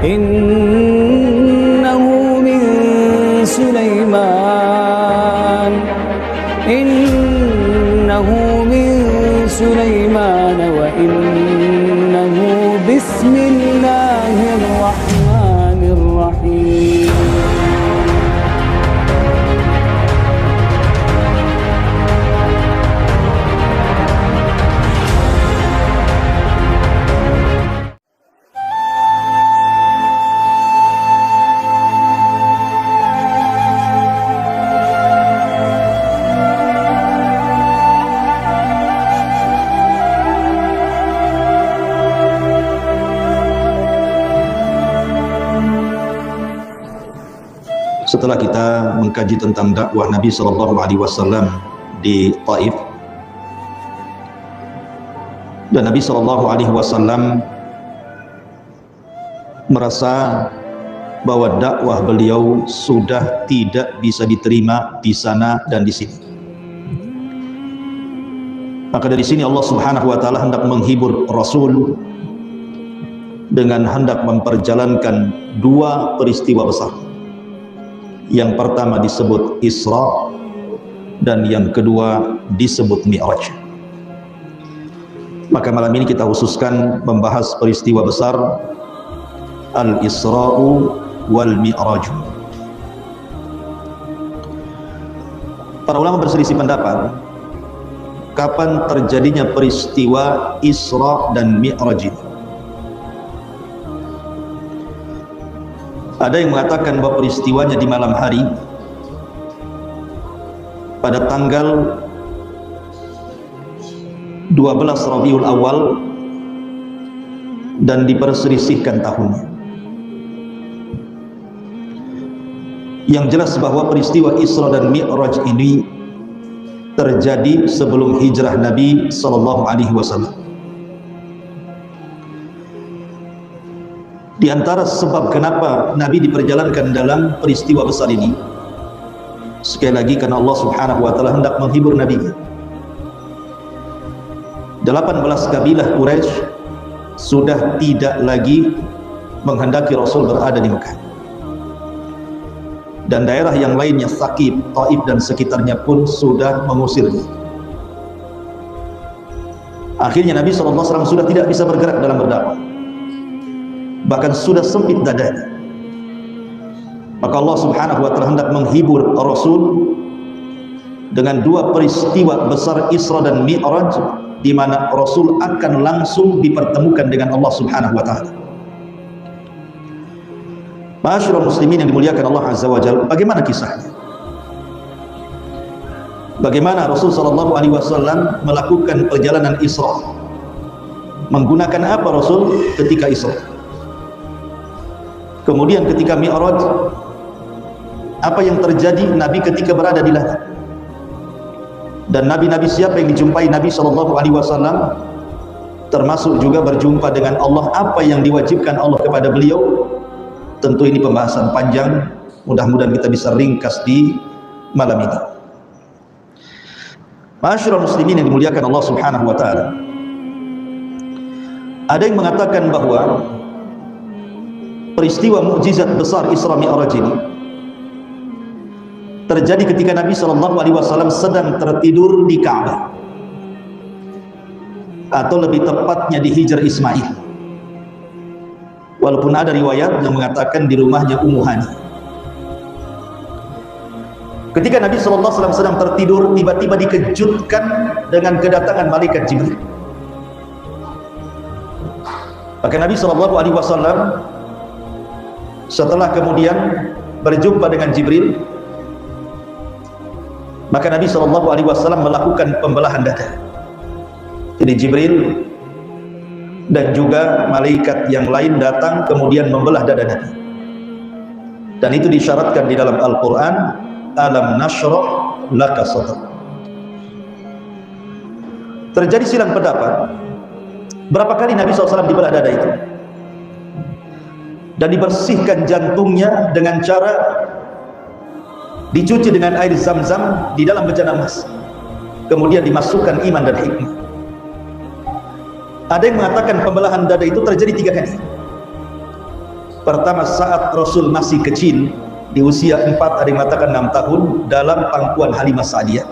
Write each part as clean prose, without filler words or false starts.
innahu min Sulaiman wa innahu bismillahirrahmanirrahim. Setelah kita mengkaji tentang dakwah Nabi SAW di Taif, dan Nabi SAW merasa bahwa dakwah beliau sudah tidak bisa diterima di sana dan di sini, maka dari sini Allah Subhanahu wa Ta'ala hendak menghibur Rasul dengan hendak memperjalankan dua peristiwa besar. Yang pertama disebut Isra dan yang kedua disebut Mi'raj. Maka malam ini kita khususkan membahas peristiwa besar Al-Isra'u wal Mi'raj. Para ulama berselisih pendapat kapan terjadinya peristiwa Isra dan Mi'raj ini. Ada yang mengatakan bahwa peristiwanya di malam hari pada tanggal 12 Rabiul Awal dan diperselisihkan tahunnya. Yang jelas bahwa peristiwa Isra dan Mi'raj ini terjadi sebelum hijrah Nabi SAW. Di antara sebab kenapa Nabi diperjalankan dalam peristiwa besar ini, sekali lagi karena Allah Subhanahu wa Ta'ala hendak menghibur Nabi. 18 kabilah Quraisy sudah tidak lagi menghendaki Rasul berada di Mekah, dan daerah yang lainnya Saqif, Taif dan sekitarnya pun sudah mengusirnya. Akhirnya Nabi SAW sudah tidak bisa bergerak dalam berdakwah, bahkan sudah sempit dadanya. Maka Allah Subhanahu wa Ta'ala hendak menghibur Rasul dengan dua peristiwa besar Isra dan Mi'raj, di mana Rasul akan langsung dipertemukan dengan Allah Subhanahu wa Ta'ala. Ma'asyiral muslimin yang dimuliakan Allah Azza wa Jalla, bagaimana kisahnya? Bagaimana Rasul SAW melakukan perjalanan Isra? Menggunakan apa Rasul ketika Isra? Kemudian ketika Mi'raj, apa yang terjadi Nabi ketika berada di langit? Dan nabi-nabi siapa yang dijumpai Nabi SAW, termasuk juga berjumpa dengan Allah, apa yang diwajibkan Allah kepada beliau? Tentu ini pembahasan panjang, mudah-mudahan kita bisa ringkas di malam ini. Ma'asyiral muslimin yang dimuliakan Allah Subhanahu wa Ta'ala, ada yang mengatakan bahwa peristiwa mukjizat besar Isra Mi'raj ini terjadi ketika Nabi SAW sedang tertidur di Ka'bah, atau lebih tepatnya di Hijr Ismail, walaupun ada riwayat yang mengatakan di rumahnya Ummu Hani. Ketika Nabi SAW sedang tertidur, tiba-tiba dikejutkan dengan kedatangan malaikat Jibril. Maka Nabi SAW setelah kemudian berjumpa dengan Jibril, maka Nabi SAW melakukan pembelahan dada. Jadi Jibril dan juga malaikat yang lain datang kemudian membelah dada Nabi. Dan itu disyaratkan di dalam Al-Quran, alam nashrah laka sadrak. Terjadi silang pendapat berapa kali Nabi SAW dibelah dada itu, dan dibersihkan jantungnya dengan cara dicuci dengan air zam-zam di dalam bejana emas, kemudian dimasukkan iman dan hikmah. Ada yang mengatakan pembelahan dada itu terjadi 3 kali. Pertama, saat Rasul masih kecil, di usia 4, ada yang mengatakan 6 tahun, dalam pangkuan Halimah Sa'diyah.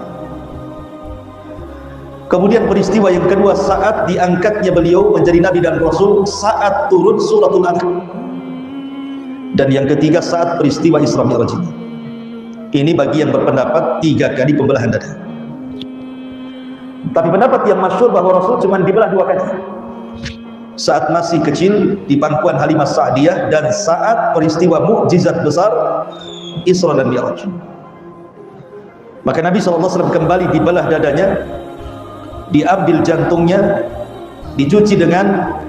Kemudian peristiwa yang kedua, saat diangkatnya beliau menjadi Nabi dan Rasul, saat turun suratul Alaq. Dan yang ketiga, saat peristiwa Isra Mi'raj. Ini bagi yang berpendapat 3 kali pembelahan dada. Tapi pendapat yang masyhur bahwa Rasul cuma dibelah 2 kali. Saat masih kecil di pangkuan Halimah Sa'diyah, dan saat peristiwa mukjizat besar Isra dan Mi'raj. Maka Nabi SAW kembali dibelah dadanya, diambil jantungnya, dicuci dengan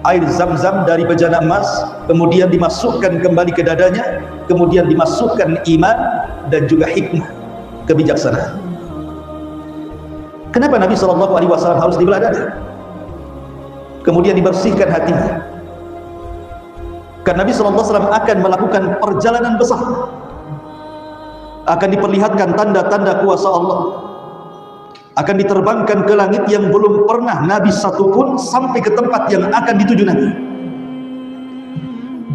air zam-zam dari bejana emas, kemudian dimasukkan kembali ke dadanya, kemudian dimasukkan iman dan juga hikmah, kebijaksanaan. Kenapa Nabi SAW harus dibelah dada? Kemudian dibersihkan hatinya. Karena Nabi SAW akan melakukan perjalanan besar, akan diperlihatkan tanda-tanda kuasa Allah, akan diterbangkan ke langit yang belum pernah Nabi satupun sampai ke tempat yang akan dituju Nabi.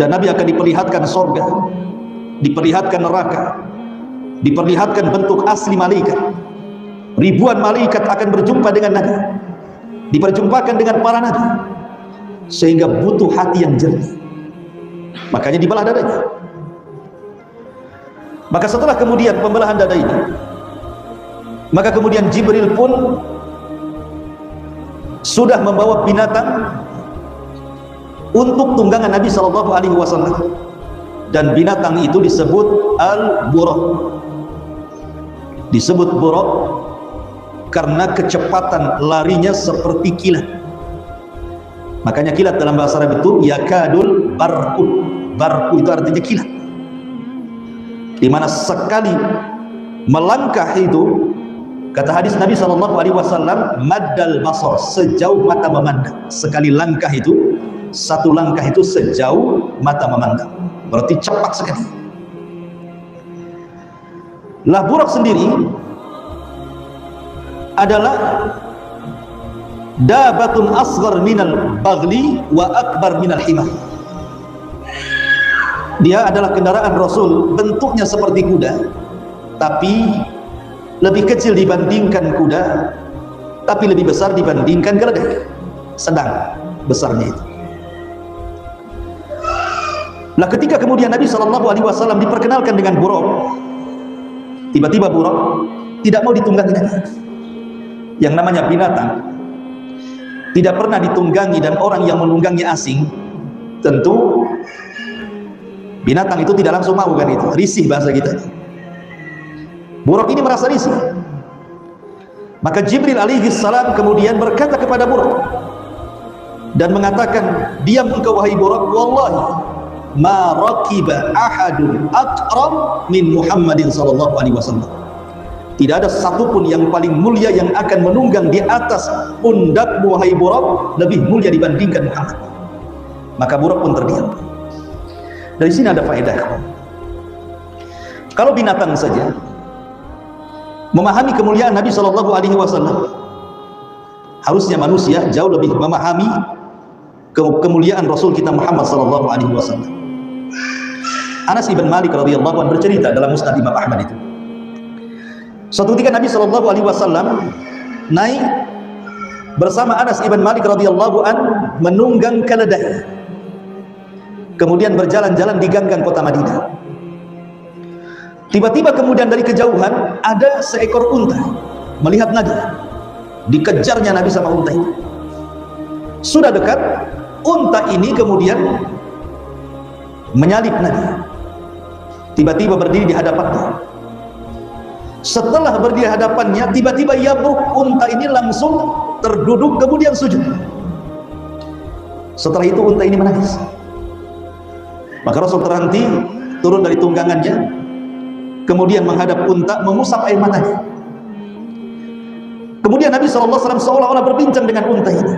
Dan Nabi akan diperlihatkan sorga, diperlihatkan neraka, diperlihatkan bentuk asli malaikat. Ribuan malaikat akan berjumpa dengan Nabi, diperjumpakan dengan para nabi, sehingga butuh hati yang jernih. Makanya dibelah dadanya. Maka setelah kemudian pembelahan dada ini, maka kemudian Jibril pun sudah membawa binatang untuk tunggangan Nabi SAW, dan binatang itu disebut Al-Buraq. Disebut Buraq karena kecepatan larinya seperti kilat. Makanya kilat dalam bahasa Arab itu yakadul barqu. Barqu itu artinya kilat, dimana sekali melangkah itu, kata hadis Nabi SAW, maddal basar, sejauh mata memandang. Sekali langkah itu, satu langkah itu sejauh mata memandang, berarti cepat sekali. Lah Buraq sendiri adalah dabatun asghar minal baghli wa akbar minal himar. Dia adalah kendaraan Rasul, bentuknya seperti kuda, tapi lebih kecil dibandingkan kuda, tapi lebih besar dibandingkan keledai. Sedang besarnya itu. Nah, ketika kemudian Nabi SAW diperkenalkan dengan Buraq, tiba-tiba Buraq tidak mau ditunggangi lagi. Yang namanya binatang tidak pernah ditunggangi dan orang yang menunggangi asing, tentu binatang itu tidak langsung mau, kan? Itu risih bahasa kita. Buraq ini merasa risih. Maka Jibril alaihi salam kemudian berkata kepada Buraq dan mengatakan, diam engkau wahai Buraq, wallahi ma raqiba ahadun akram min Muhammadin sallallahu alaihi wasallam. Tidak ada satupun yang paling mulia yang akan menunggang di atas pundakmu wahai Buraq, lebih mulia dibandingkan Muhammad. Maka Buraq pun terdiam. Dari sini ada faedah. Kalau binatang saja memahami kemuliaan Nabi SAW, harusnya manusia jauh lebih memahami kemuliaan Rasul kita Muhammad SAW. Anas ibn Malik radhiyallahu anhu bercerita dalam Musnad Imam Ahmad itu, suatu ketika Nabi SAW naik bersama Anas ibn Malik radhiyallahu anhu menunggang keledai, kemudian berjalan-jalan di ganggang kota Madinah. Tiba-tiba kemudian dari kejauhan ada seekor unta melihat Nabi, dikejarnya Nabi sama unta itu. Sudah dekat, unta ini kemudian menyalip Nabi, tiba-tiba berdiri di hadapannya. Setelah berdiri di hadapannya, tiba-tiba yabruk, unta ini langsung terduduk kemudian sujud. Setelah itu unta ini menangis. Maka Rasul terhenti, turun dari tunggangannya, kemudian menghadap unta, mengusap air matanya. Kemudian Nabi SAW seolah-olah berbincang dengan unta ini.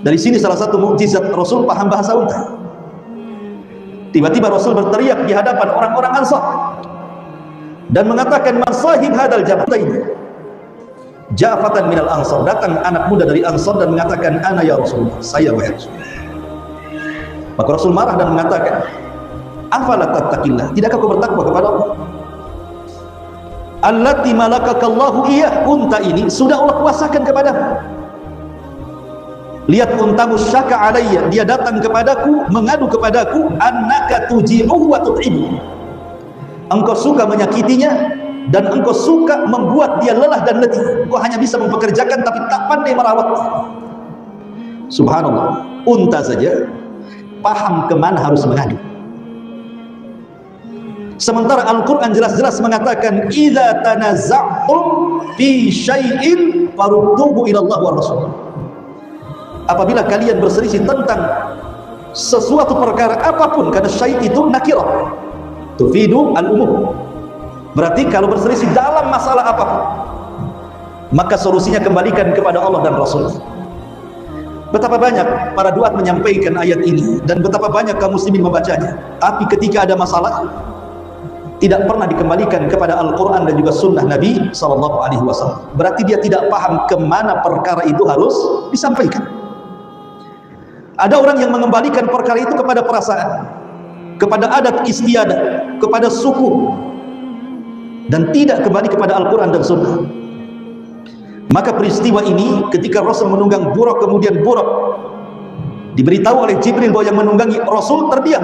Dari sini salah satu mukjizat Rasul, paham bahasa unta. Tiba-tiba Rasul berteriak di hadapan orang-orang Ansar dan mengatakan, "Masahib hadal jabat ini." Ja'fatan minal Ansar, datang anak muda dari Ansar dan mengatakan, "Ana ya Rasulullah," saya wahai Rasulullah. Maka Rasul marah dan mengatakan, afala tattaqillah, tidakkah kau bertakwa kepada Allah? Allati malakakallahu iyah, unta ini sudah Allah kuasakan kepadamu. Lihat untamu syaka alayya, dia datang kepadaku, mengadu kepadaku, annaka tuji'uhu wa tut'ibu. Engkau suka menyakitinya dan engkau suka membuat dia lelah dan letih. Engkau hanya bisa mempekerjakan tapi tak pandai merawatnya. Subhanallah, unta saja paham kemana harus mengadu. Sementara Al-Quran jelas-jelas mengatakan, idza tanaza'tum fi syai'in farudduhu ila Allah wa Rasul. Apabila kalian berselisih tentang sesuatu perkara apapun, karena syai' itu nakirah tufidu al-umum, berarti kalau berselisih dalam masalah apapun, maka solusinya kembalikan kepada Allah dan Rasul. Betapa banyak para duat menyampaikan ayat ini dan betapa banyak kaum muslimin membacanya, tapi ketika ada masalah tidak pernah dikembalikan kepada Al-Quran dan juga sunnah Nabi SAW. Berarti dia tidak paham kemana perkara itu harus disampaikan. Ada orang yang mengembalikan perkara itu kepada perasaan, kepada adat istiadat, kepada suku, dan tidak kembali kepada Al-Quran dan sunnah. Maka peristiwa ini ketika Rasul menunggang buruk, kemudian buruk diberitahu oleh Jibril bahwa yang menunggangi Rasul terdiam.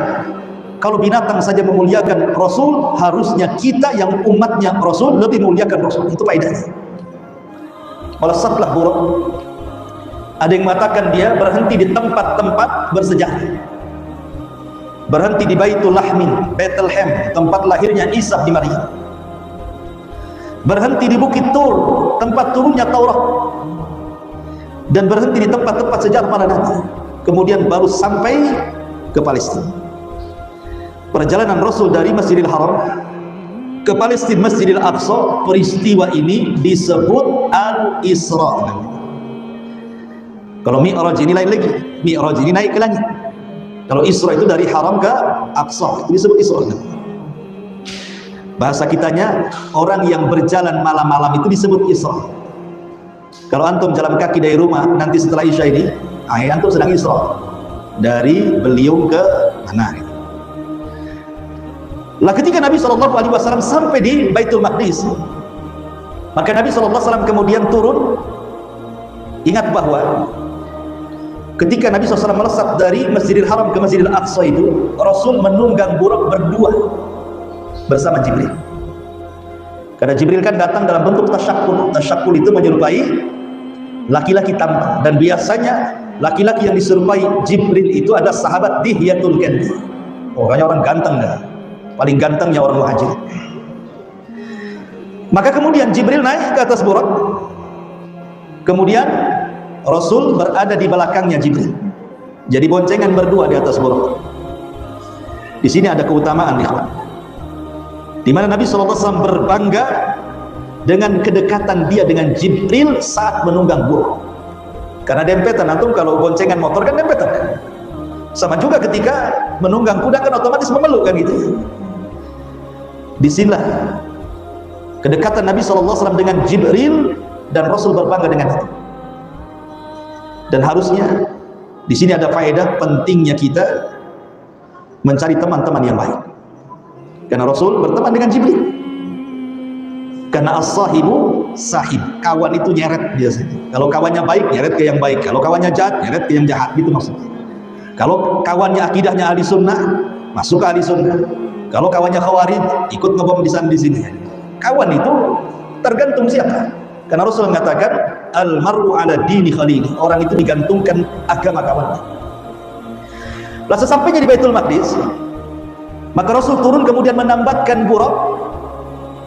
Kalau binatang saja memuliakan Rasul, harusnya kita yang umatnya Rasul lebih muliakan Rasul. Itu faedahnya. Melesatlah buruk. Ada yang mengatakan dia berhenti di tempat-tempat bersejarah, berhenti di Baitul Lahmin, Bethlehem, tempat lahirnya Isa di Maryam, berhenti di Bukit Tur, tempat turunnya Taurat, dan berhenti di tempat-tempat sejarah para nabi. Kemudian baru sampai ke Palestina. Perjalanan Rasul dari Masjidil Haram ke Palestina, Masjidil Aqsa, peristiwa ini disebut Al-Isra. Kalau Mi'raj ini lain lagi, Mi'raj ini naik ke langit. Kalau Isra itu dari Haram ke Aqsa, itu disebut Isra. Bahasa kitanya, orang yang berjalan malam-malam itu disebut Isra. Kalau antum jalan kaki dari rumah nanti setelah Isya ini, antum sedang Isra dari Beliung ke mana? Lah ketika Nabi SAW sampai di Baitul Maqdis, maka Nabi SAW kemudian turun. Ingat bahwa ketika Nabi SAW melesat dari Masjidil Haram ke Masjidil Aqsa itu, Rasul menunggang buruk berdua bersama Jibril. Karena Jibril kan datang dalam bentuk tasyakul. Tasyakul itu menyerupai laki-laki tampan, dan biasanya laki-laki yang diserupai Jibril itu ada sahabat Dihyatul Kalbi. Orangnya orang ganteng dah. Paling gantengnya orang Muhajir. Maka kemudian Jibril naik ke atas buruk. Kemudian Rasul berada di belakangnya Jibril. Jadi boncengan berdua di atas buruk. Di sini ada keutamaan, ikhwan, di mana Nabi SAW berbangga dengan kedekatan dia dengan Jibril saat menunggang buruk. Karena dempetan, antum kalau boncengan motor kan dempetan. Sama juga ketika menunggang kuda kan otomatis memeluk kan gitu. Disinilah kedekatan Nabi SAW dengan Jibril, dan Rasul berbangga dengan itu. Dan harusnya di sini ada faedah pentingnya kita mencari teman-teman yang baik. Karena Rasul berteman dengan Jibril. Karena as-sahibu sahib, kawan itu nyeret biasanya. Kalau kawannya baik, nyeret ke yang baik. Kalau kawannya jahat, nyeret ke yang jahat, gitu maksudnya. Kalau kawannya akidahnya ahli sunnah, masuk ke ahli sunnah. Kalau kawannya khawarij, ikut ngebom di sana di sini. Kawan itu tergantung siapa. Karena Rasul mengatakan, al-mar'u ala dini khalili, orang itu digantungkan agama kawannya. Lalu sesampainya di Baitul Maqdis, maka Rasul turun kemudian menambatkan buruk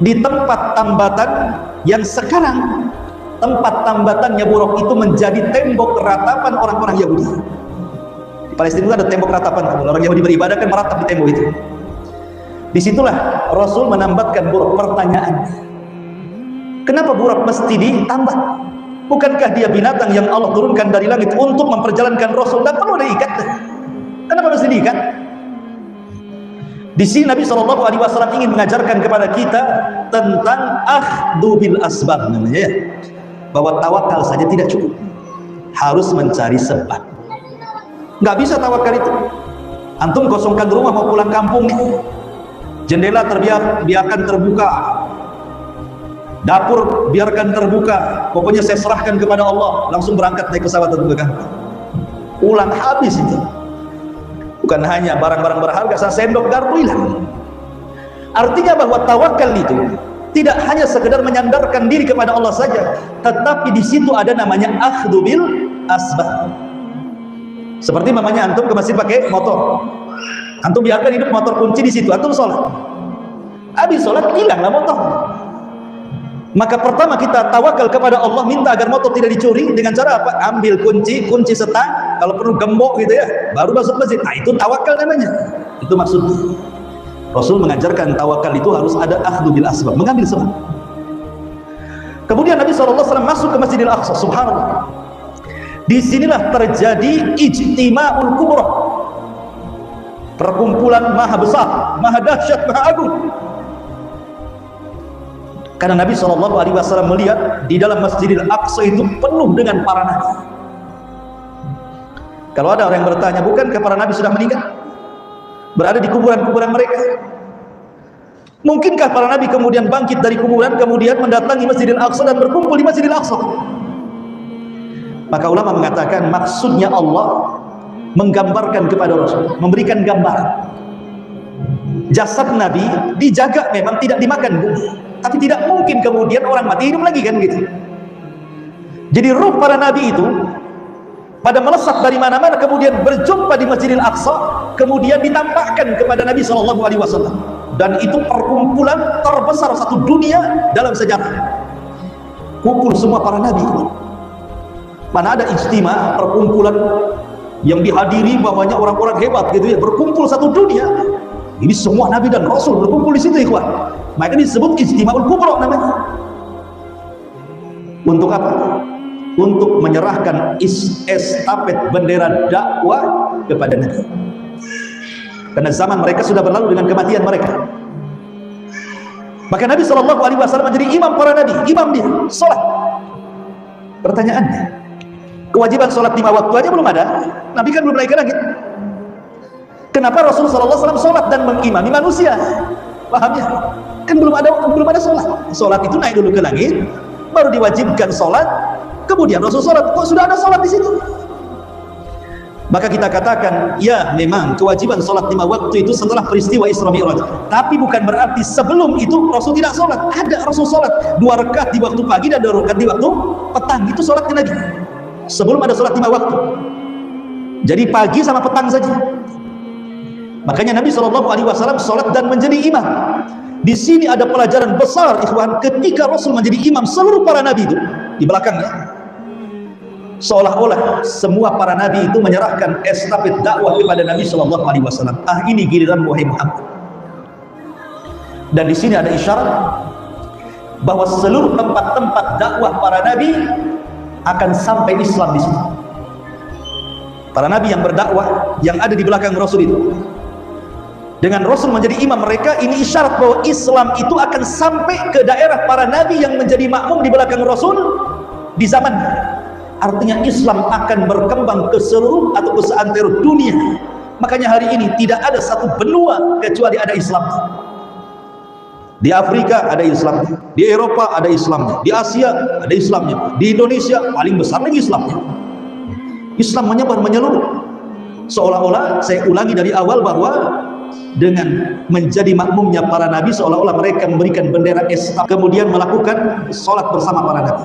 di tempat tambatan yang sekarang tempat tambatannya buruk itu menjadi tembok ratapan orang-orang Yahudi. Di Palestina itu ada tembok ratapan, orang Yahudi beribadah kan meratap di tembok itu. Disitulah Rasul menambatkan buruk. Pertanyaan, kenapa buruk mesti ditambah? Bukankah dia binatang yang Allah turunkan dari langit untuk memperjalankan Rasul? Dan perlu diikat. Kenapa mesti diikat? Di sini Nabi SAW ingin mengajarkan kepada kita tentang akhdhu bil asbab, namanya ya, bahwa tawakal saja tidak cukup, harus mencari sebab. Nggak bisa tawakal itu Antum kosongkan rumah mau pulang kampung nih, jendela biarkan terbuka, dapur biarkan terbuka, pokoknya saya serahkan kepada Allah, langsung berangkat naik pesawat atau ke kampung. Pulang habis itu. Bukan hanya barang-barang berharga, sendok garpu hilang. Artinya bahwa tawakal itu tidak hanya sekedar menyandarkan diri kepada Allah saja, tetapi di situ ada namanya akhdhu bil asbab. Seperti mamanya antum ke masjid pakai motor, antum biarkan hidup motor kunci di situ, antum sholat, habis sholat hilanglah motor. Maka pertama kita tawakal kepada Allah, minta agar motor tidak dicuri dengan cara apa? Ambil kunci setang, kalau perlu gembok gitu ya, baru masuk masjid. Nah itu tawakal namanya. Itu maksudnya. Rasul mengajarkan tawakal itu harus ada akhdhu bil asbab, mengambil sebab. Kemudian Nabi SAW masuk ke Masjidil Aqsa, subhanallah. Disinilah terjadi ijtima'ul kubra, perkumpulan maha besar, maha dahsyat, maha agung. Karena Nabi SAW melihat di dalam Masjidil Aqsa itu penuh dengan para nabi. Kalau ada orang yang bertanya, bukankah para nabi sudah meninggal, berada di kuburan-kuburan mereka? Mungkinkah para nabi kemudian bangkit dari kuburan, kemudian mendatangi Masjidil Aqsa dan berkumpul di Masjidil Aqsa? Maka ulama mengatakan maksudnya Allah menggambarkan kepada Rasul, memberikan gambaran. Jasad Nabi dijaga, memang tidak dimakan, tapi tidak mungkin kemudian orang mati hidup lagi kan gitu. Jadi ruh para nabi itu pada melesat dari mana-mana, kemudian berjumpa di Masjidil Aqsa, kemudian ditampakkan kepada Nabi SAW. Dan itu perkumpulan terbesar satu dunia dalam sejarah. Kumpul semua para nabi. Mana ada ijtima, perkumpulan yang dihadiri banyak orang-orang hebat gitu ya, berkumpul satu dunia. Ini semua nabi dan rasul berkumpul di situ, ikhwan. Maka disebut ijtima'ul kubra namanya. Untuk apa? Untuk menyerahkan estafet bendera dakwah kepada Nabi. Karena zaman mereka sudah berlalu dengan kematian mereka. Maka Nabi SAW menjadi imam para nabi, imam dia, sholat. Pertanyaannya, kewajiban sholat 5 waktu aja belum ada, Nabi kan belum naik ke langit. Kenapa Rasulullah SAW sholat dan mengimami manusia? Paham ya? Kan belum ada sholat. Sholat itu naik dulu ke langit, baru diwajibkan sholat, kemudian Rasul sholat. Kok sudah ada sholat di situ? Maka kita katakan, ya memang kewajiban sholat 5 waktu itu setelah peristiwa Isra Mi'raj. Tapi bukan berarti sebelum itu Rasul tidak sholat. Ada Rasul sholat 2 rakaat di waktu pagi dan 2 rakaat di waktu petang. Itu sholat Nabi. Sebelum ada sholat 5 waktu. Jadi pagi sama petang saja. Makanya Nabi SAW sholat dan menjadi imam. Di sini ada pelajaran besar, ikhwan, ketika Rasul menjadi imam seluruh para nabi itu di belakangnya. Seolah-olah semua para nabi itu menyerahkan estafet dakwah kepada Nabi SAW. Ini giliran wahai Muhammad. Dan di sini ada isyarat bahwa seluruh tempat-tempat dakwah para nabi akan sampai Islam di sini. Para nabi yang berdakwah yang ada di belakang Rasul itu, dengan Rasul menjadi imam mereka, ini isyarat bahwa Islam itu akan sampai ke daerah para nabi yang menjadi makmum di belakang Rasul di zaman. Artinya Islam akan berkembang ke seluruh atau ke seantero dunia. Makanya hari ini tidak ada satu benua kecuali ada Islam. Di Afrika ada Islamnya, di Eropa ada Islamnya, di Asia ada Islamnya, di Indonesia paling besar lagi Islamnya. Islam menyebar menyeluruh. Seolah-olah, saya ulangi dari awal, bahwa dengan menjadi makmumnya para nabi, seolah-olah mereka memberikan bendera Islam, kemudian melakukan sholat bersama para nabi.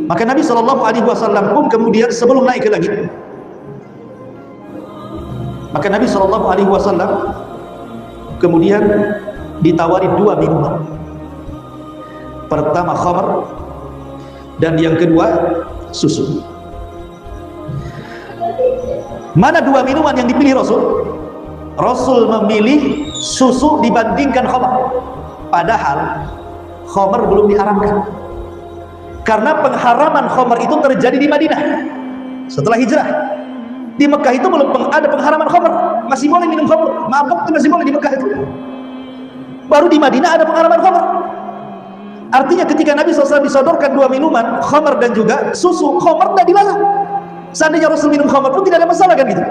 Maka Nabi SAW pun kemudian sebelum naik ke langit, maka Nabi SAW kemudian ditawari 2 minuman. Pertama khamar, dan yang kedua susu. Mana 2 minuman yang dipilih Rasul? Rasul memilih susu dibandingkan khamar. Padahal khamar belum diharamkan. Karena pengharaman khamar itu terjadi di Madinah setelah hijrah. Di Mekah itu belum ada pengharaman khamar, masih boleh minum khamar, mabuk itu masih boleh di Mekah itu. Baru di Madinah ada pengharaman khamar. Artinya ketika Nabi SAW disodorkan 2 minuman, khamar dan juga susu, khamar tidak dilarang. Seandainya Rasul minum khamar pun tidak ada masalah kan gitu.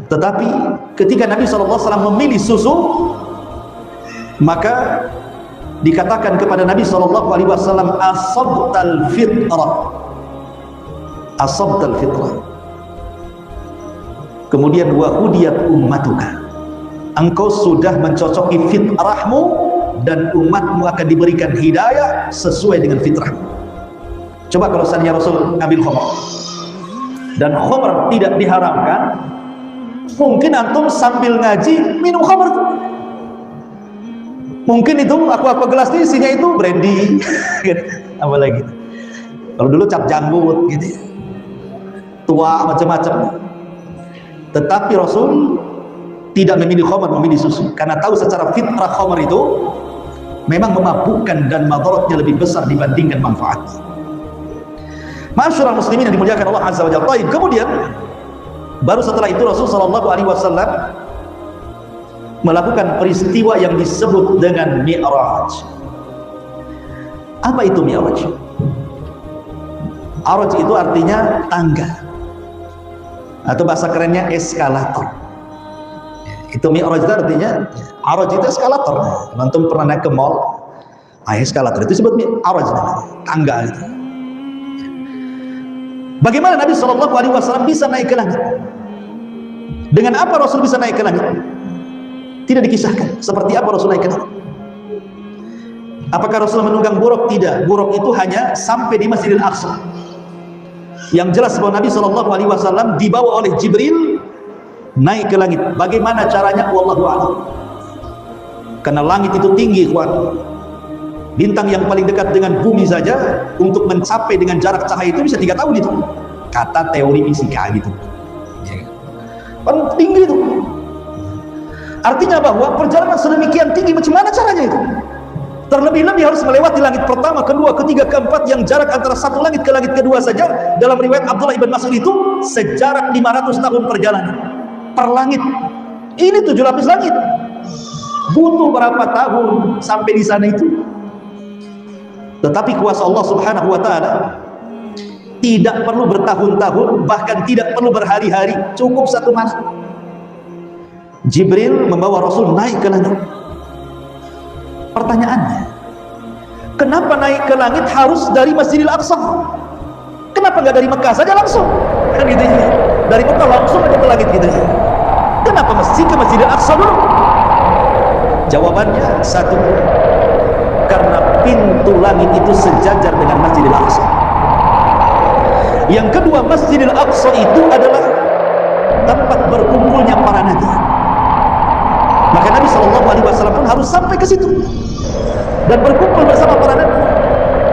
Tetapi ketika Nabi SAW memilih susu, maka dikatakan kepada Nabi SAW, asabtal fitrah, asabtal fitrah. Kemudian wa hudiyat ummatuka, engkau sudah mencocoki fitrahmu dan umatmu akan diberikan hidayah sesuai dengan fitrahmu. Coba kalau seandainya Rasul ngambil khamr dan khamr tidak diharamkan, mungkin antum sambil ngaji minum khamr tuh. Mungkin itu aqua gelas ini isinya itu brandy apa lagi, kalau dulu cap janggut gitu, tua macam-macam. Tetapi Rasul tidak memilih khamr, memilih susu, karena tahu secara fitrah khamr itu memang memabukkan dan madaratnya lebih besar dibandingkan manfaatnya. Ma'asyiral muslimin yang dimuliakan Allah Azza wa Jalla. Kemudian baru setelah itu Rasul sallallahu alaihi wasallam melakukan peristiwa yang disebut dengan Mi'raj. Apa itu Mi'raj? Mi'raj itu artinya tangga, atau bahasa kerennya eskalator. Itu Mi'raj itu artinya, Mi'raj itu eskalator. Antum pernah naik ke mall, eskalator itu disebut Mi'raj, tangga itu. Bagaimana Nabi SAW bisa naik ke langit? Dengan apa Rasul bisa naik ke langit? Tidak dikisahkan seperti apa Rasul naik ke langit. Apakah Rasul menunggang buruk? Tidak. Buruk itu hanya sampai di Masjidil Aqsa. Yang jelas bahwa Nabi SAW dibawa oleh Jibril naik ke langit. Bagaimana caranya? Wallahu a'lam. Karena langit itu tinggi, kuat. Bintang yang paling dekat dengan bumi saja untuk mencapai dengan jarak cahaya itu bisa 3 tahun itu, kata teori fisika gitu. Paling tinggi itu. Artinya bahwa perjalanan sedemikian tinggi, macam mana caranya itu? Terlebih-lebih harus melewati langit pertama, kedua, ketiga, keempat, yang jarak antara satu langit ke langit kedua saja dalam riwayat Abdullah ibn Mas'ud itu sejarak 500 tahun perjalanan per langit. Ini 7 lapis langit. Butuh berapa tahun sampai di sana itu? Tetapi kuasa Allah Subhanahu wa ta'ala tidak perlu bertahun-tahun, bahkan tidak perlu berhari-hari, cukup 1 malam. Jibril membawa Rasul naik ke langit. Pertanyaannya, kenapa naik ke langit harus dari Masjidil Aqsa? Kenapa nggak dari Mekah saja langsung? Kan gitu ya. Dari Mekah langsung aja ke langit gitu ya. Kenapa mesti ke Masjidil Aqsa dulu? Jawabannya satu, karena pintu langit itu sejajar dengan Masjidil Aqsa. Yang kedua, Masjidil Aqsa itu adalah tempat berkumpulnya para nabi. Maka Nabi SAW pun harus sampai ke situ dan berkumpul bersama para nabi.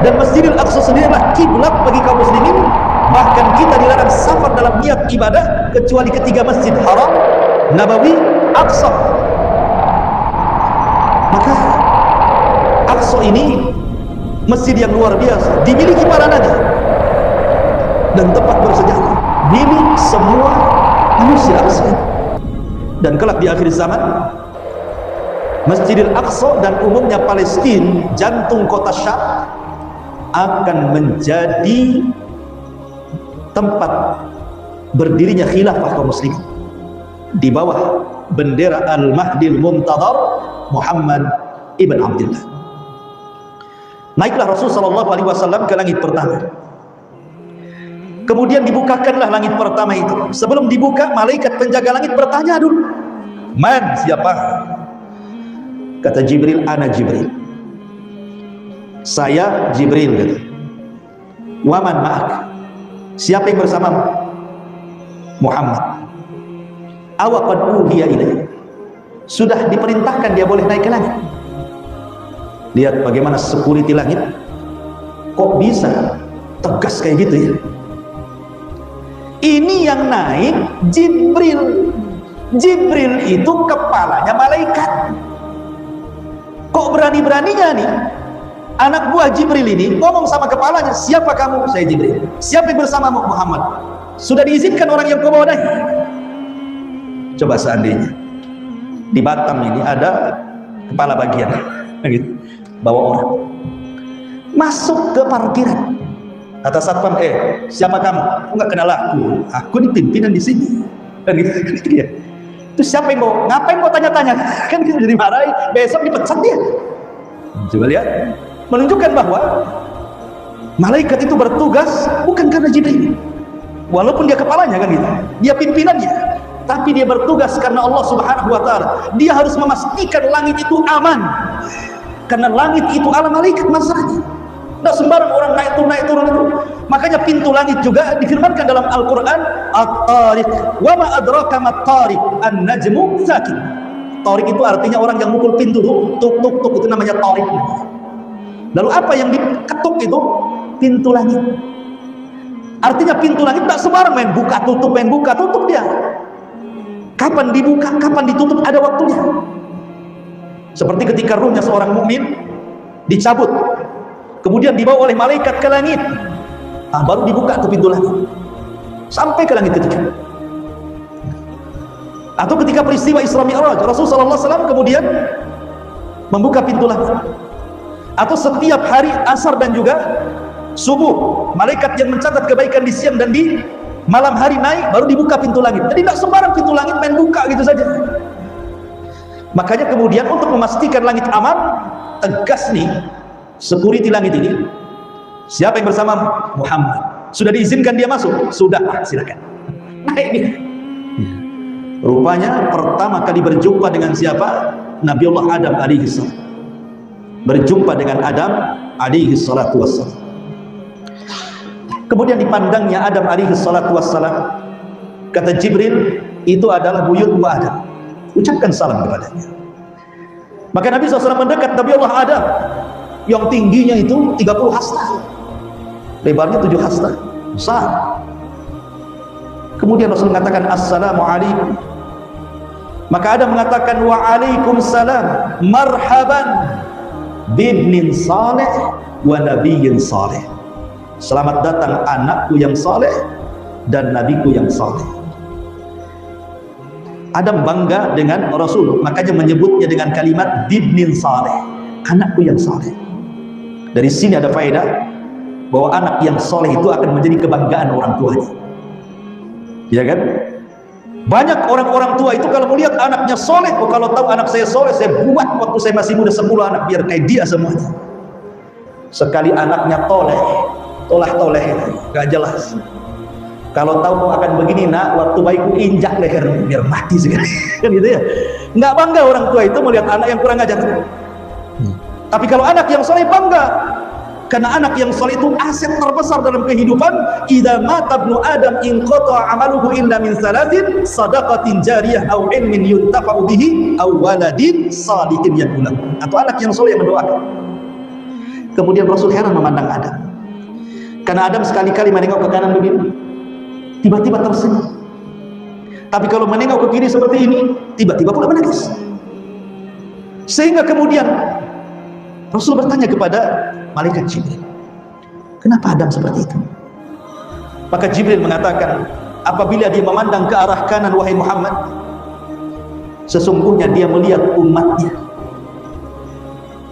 Dan Masjidil Aqsa sendiri adalah kiblat bagi kaum muslimin. Bahkan kita dilarang safar dalam niat ibadah kecuali ketiga masjid: Haram, Nabawi, Aqsa. Maka Aqsa ini masjid yang luar biasa, dimiliki para nabi dan tempat bersejarah, milik semua manusia Aqsa. Dan kelak di akhir zaman, Masjidil Aqsa dan umumnya Palestina, jantung kota Syam, akan menjadi tempat berdirinya khilafah kaum muslimin di bawah bendera Al-Mahdil Muntadhar Muhammad ibn Abdullah. Naiklah Rasul SAW ke langit pertama. Kemudian dibukakanlah langit pertama itu. Sebelum dibuka, malaikat penjaga langit bertanya dulu, "Man, siapa?" Kata Jibril, "Ana Jibril." Saya Jibril, kata. "Wa man ma'ak?" Siapa yang bersamamu? Muhammad. "Awa qad uhiya ilaih." Sudah diperintahkan dia boleh naik ke langit. Lihat bagaimana security langit, kok bisa tegas kayak gitu ya. Ini yang naik Jibril. Jibril itu kepalanya malaikat. Kok berani-beraninya nih anak buah Jibril ini ngomong sama kepalanya, "Siapa kamu?" "Saya Jibril." "Siapa yang bersamamu?" "Muhammad." "Sudah diizinkan orang yang kau bawa naik?" Coba seandainya di Batam ini ada kepala bagian gitu, bawa orang masuk ke parkiran, kata satpam, "Siapa kamu?" "Enggak kenal aku. Aku ini pimpinan di sini." Kan gitu ya. Terus siapa yang mau ngapain mau tanya-tanya? Kan gitu dimarahi, besok dipecat dia. Coba lihat, menunjukkan bahwa malaikat itu bertugas bukan karena Jibril, walaupun dia kepalanya kan gitu, dia pimpinannya, tapi dia bertugas karena Allah Subhanahu wa Ta'ala. Dia harus memastikan langit itu aman, karena langit itu ala malaikat masalahnya. Tidak sembarang orang naik turun itu. Makanya pintu langit juga difirmankan dalam Al-Quran, At-Tariq, wa ma adraka mat-tariq, an-najmu sakit. Tariq itu artinya orang yang mukul pintu, tuk tuk tuk, itu namanya tariq. Lalu apa yang diketuk itu? Pintu langit. Artinya pintu langit tak sembarang main buka tutup dia. Kapan dibuka, kapan ditutup, ada waktunya. Seperti ketika ruhnya seorang mukmin dicabut, kemudian dibawa oleh malaikat ke langit, baru dibuka tuh pintu langit sampai ke langit ketiga. Atau ketika peristiwa Isra Mi'raj, Rasulullah SAW kemudian membuka pintu langit. Atau setiap hari asar dan juga subuh, malaikat yang mencatat kebaikan di siang dan di malam hari naik, baru dibuka pintu langit. Jadi tidak sembarang pintu langit main buka gitu saja. Makanya kemudian untuk memastikan langit aman, tegas nih security langit ini, siapa yang bersama Muhammad, sudah diizinkan dia masuk? Sudah, silakan naik dia. Rupanya pertama kali berjumpa dengan siapa? Nabiullah Adam alaihi salam. Berjumpa dengan Adam alaihi salatu wassalam. Kemudian dipandangnya Adam alaihi salatu wassalam. Kata Jibril, itu adalah buyutmu Adam, ucapkan salam kepadanya. Maka Nabi SAW mendekat Nabiullah Adam yang tingginya itu 30 hasta, lebarnya 7 hasta, besar. Kemudian Rasul mengatakan assalamualaikum. Maka Adam mengatakan waalaikumsalam, marhaban bibnin saleh wa nabiyyin saleh. Selamat datang anakku yang saleh dan nabiku yang saleh. Adam bangga dengan Rasul, makanya menyebutnya dengan kalimat bibnin saleh, anakku yang saleh. Dari sini ada faedah bahwa anak yang soleh itu akan menjadi kebanggaan orang tuanya, ya kan? Banyak orang-orang tua itu kalau melihat anaknya soleh, oh kalau tahu anak saya soleh, saya buat waktu saya masih muda 10 anak biar kayak dia semuanya. Sekali anaknya tolah-toleh, gak jelas. Kalau tahu akan begini, nak, waktu bayiku injak leher biar mati sekali. Kan gitu ya. Nggak bangga orang tua itu melihat anak yang kurang ajar. Tapi kalau anak yang soleh bangga, karena anak yang soleh itu aset terbesar dalam kehidupan. Idza mata ibnu Adam inqata amaluhu illa min salatin, sadaqatin jariyah aw ilmin yuntafa'u bihi aw waladin salihin yad'u. Atau anak yang soleh yang mendoakan. Kemudian Rasul heran memandang Adam, karena Adam sekali-kali menengok ke kanan begini, tiba-tiba tersenyum. Tapi kalau menengok ke kiri seperti ini, tiba-tiba pula menangis. Sehingga kemudian Rasul bertanya kepada malaikat Jibril, kenapa Adam seperti itu? Maka Jibril mengatakan, apabila dia memandang ke arah kanan, wahai Muhammad, sesungguhnya dia melihat umatnya,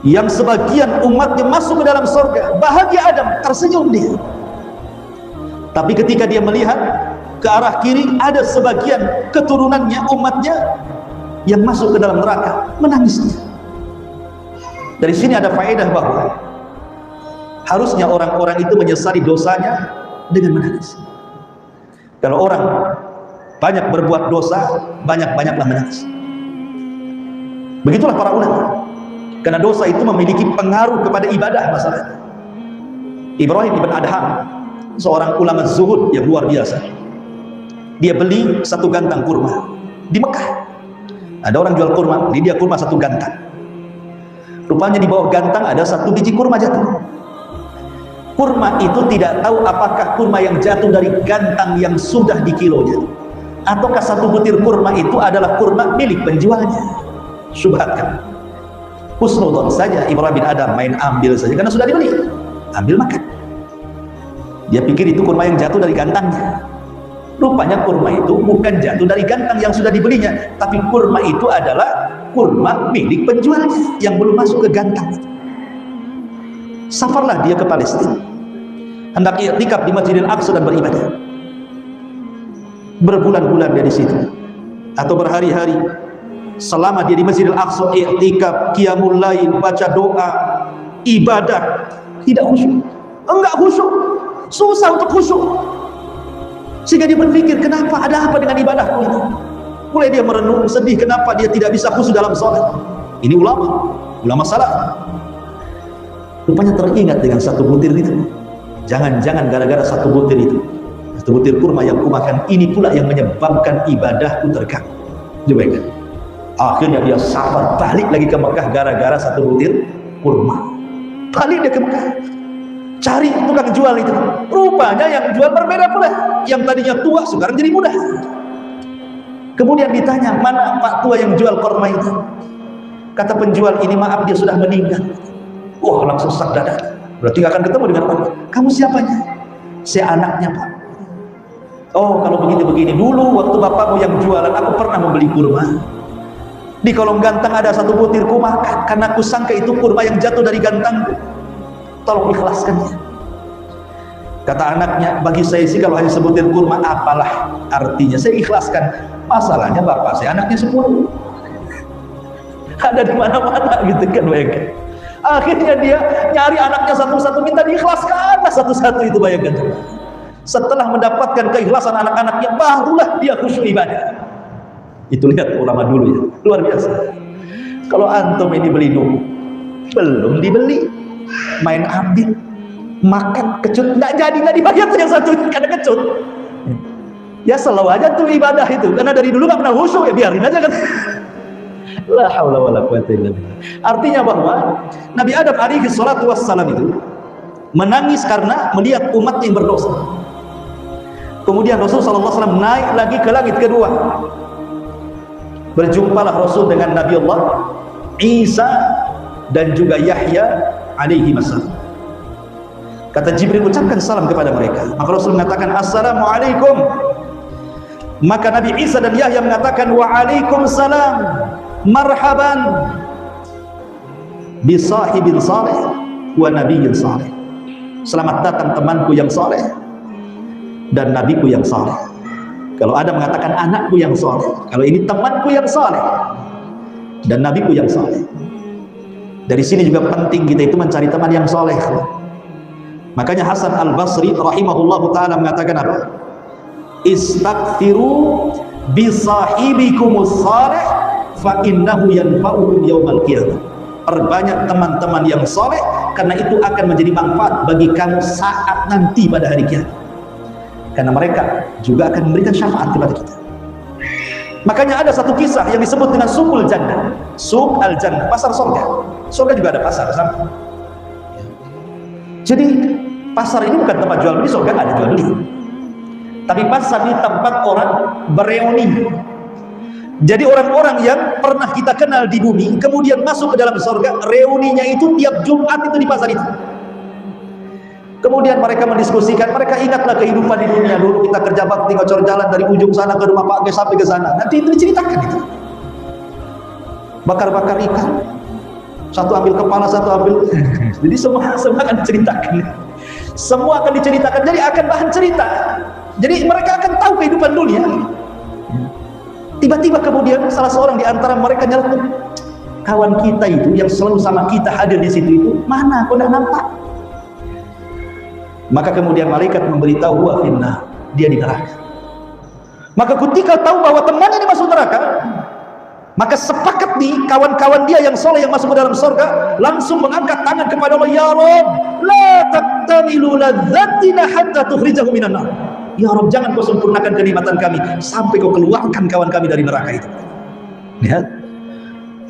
yang sebagian umatnya masuk ke dalam surga. Bahagia Adam, tersenyum dia. Tapi ketika dia melihat ke arah kiri, ada sebagian keturunannya, umatnya yang masuk ke dalam neraka, menangis dia. Dari sini ada faedah bahwa harusnya orang-orang itu menyesali dosanya dengan menangis. Kalau orang banyak berbuat dosa, banyak-banyaklah menangis. Begitulah para ulama, karena dosa itu memiliki pengaruh kepada ibadah masalahnya. Ibrahim ibn Adham, seorang ulama zuhud yang luar biasa, dia beli 1 gantang kurma di Mekah. Ada orang jual kurma, beli dia kurma 1 gantang. Rupanya di bawah gantang ada 1 biji kurma jatuh. Kurma itu tidak tahu apakah kurma yang jatuh dari gantang yang sudah dikilonya, ataukah 1 butir kurma itu adalah kurma milik penjualnya. Subhatkan. Husnudzon saja Ibrahim bin Adam main ambil saja karena sudah dibeli, ambil makan. Dia pikir itu kurma yang jatuh dari gantangnya. Rupanya kurma itu bukan jatuh dari gantang yang sudah dibelinya, tapi kurma itu adalah kurma milik penjualnya yang belum masuk ke gantang itu. Safarlah dia ke Palestina, hendak i'tikaf di Masjidil Aqsa dan beribadah. berbulan-bulan dia di situ atau berhari-hari selama dia di Masjidil Aqsa, i'tikaf, qiyamul lail, baca doa, ibadah, tidak khusyuk, enggak khusyuk, susah untuk khusyuk, sehingga dia berpikir, kenapa, ada apa dengan ibadahku itu? Mulai dia merenung, sedih, kenapa dia tidak bisa khusyuk dalam sholat. Ini ulama salaf rupanya teringat dengan satu butir itu. Jangan-jangan gara-gara satu butir itu, satu butir kurma yang kumakan, ini pula yang menyebabkan ibadahku terganggu. Coba. Akhirnya dia safar balik lagi ke Mekah gara-gara satu butir kurma. Balik dia ke Mekah, cari tukang jual itu. Rupanya yang jual berbeda pula. Yang tadinya tua sekarang jadi muda. Kemudian ditanya, mana Pak tua yang jual kurma itu? Kata penjual, ini maaf dia sudah meninggal. Wah, langsung sak dada. Berarti gak akan ketemu dengan orang. Kamu siapanya? Saya anaknya, Pak. Oh, kalau begini-begini, dulu waktu bapakmu yang jualan, aku pernah membeli kurma. Di kolong gantang ada satu butir kurma, karena aku sangka itu kurma yang jatuh dari gantangku. Tolong ikhlaskannya. Kata anaknya, bagi saya sih kalau hanya sebutir kurma, apalah artinya, saya ikhlaskan. Masalahnya bapak saya anaknya 10. Ada di mana-mana gitu kan, bayangkan. Akhirnya dia nyari anaknya satu-satu, minta diikhlaskan satu-satu itu, bayangkan. Setelah mendapatkan keikhlasan anak-anaknya, barulah dia khusyuk ibadah. Itu lihat ulama dulu ya, luar biasa. Kalau antum ini beli dulu, belum dibeli, main ambil, makan kecut, nggak jadi, nggak dibayar tuh yang satu karena kecut. Ya selalu aja tuh ibadah itu, karena dari dulu nggak pernah khusyuk, ya biarin aja kan. La haula wala quwwata illa billah. Artinya bahwa Nabi Adam alaihi salatu wassalam itu menangis karena melihat umat yang berdosa. Kemudian Rasul sallallahu alaihi wasallam naik lagi ke langit kedua. Berjumpalah Rasul dengan Nabi Allah Isa dan juga Yahya alaihi wassalam. Kata Jibril, ucapkan salam kepada mereka. Maka Rasul mengatakan assalamualaikum. Maka Nabi Isa dan Yahya mengatakan waalaikumsalam, marhaban bi sahibin saleh wa nabiyyin saleh. Selamat datang temanku yang saleh dan nabiku yang saleh. Kalau ada mengatakan anakku yang saleh, kalau ini temanku yang saleh dan nabiku yang saleh. Dari sini juga penting kita itu mencari teman yang saleh. Makanya Hasan Al-Basri rahimahullahu taala mengatakan apa? Istaghfiru bi sahibikumus saleh fa innahu yanfa'ukum yaumal qiyamah. Perbanyak teman-teman yang saleh karena itu akan menjadi manfaat bagi kamu saat nanti pada hari kiamat. Karena mereka juga akan memberikan syafaat kepada kita. Makanya ada satu kisah yang disebut dengan Suqul Jannah, Suq al-Jannah, pasar surga. Surga juga ada pasar sama. Jadi pasar ini bukan tempat jual beli, surga nggak ada jual beli. Tapi pasar ini tempat orang bereuni. Jadi orang-orang yang pernah kita kenal di bumi kemudian masuk ke dalam surga, reuninya itu tiap Jumat itu di pasar itu. Kemudian mereka mendiskusikan, mereka ingatlah kehidupan di dunia dulu, kita kerja bakti ngocor jalan dari ujung sana ke rumah Pak G sampai ke sana. Nanti itu diceritakan itu. Bakar-bakar ikan. Satu ambil kepala, satu ambil. Jadi semua akan diceritakan. Semua akan diceritakan. Jadi akan bahan cerita. Jadi mereka akan tahu kehidupan dunia. Tiba-tiba kemudian salah seorang di antara mereka nyeletuk, kawan kita itu yang selalu sama kita hadir di situ itu mana? Kok tidak nampak? Maka kemudian malaikat memberitahu huwa finnar, dia di neraka. Maka ketika tahu bahwa temannya ini masuk neraka, maka sepakat nih kawan-kawan dia yang soleh yang masuk ke dalam surga langsung mengangkat tangan kepada Allah, ya Rabb, la taqtamilu ladzatina hatta tukhrijahu minan nar. Ya Rabb, jangan kau sempurnakan kenikmatan kami sampai kau keluarkan kawan kami dari neraka itu. Lihat,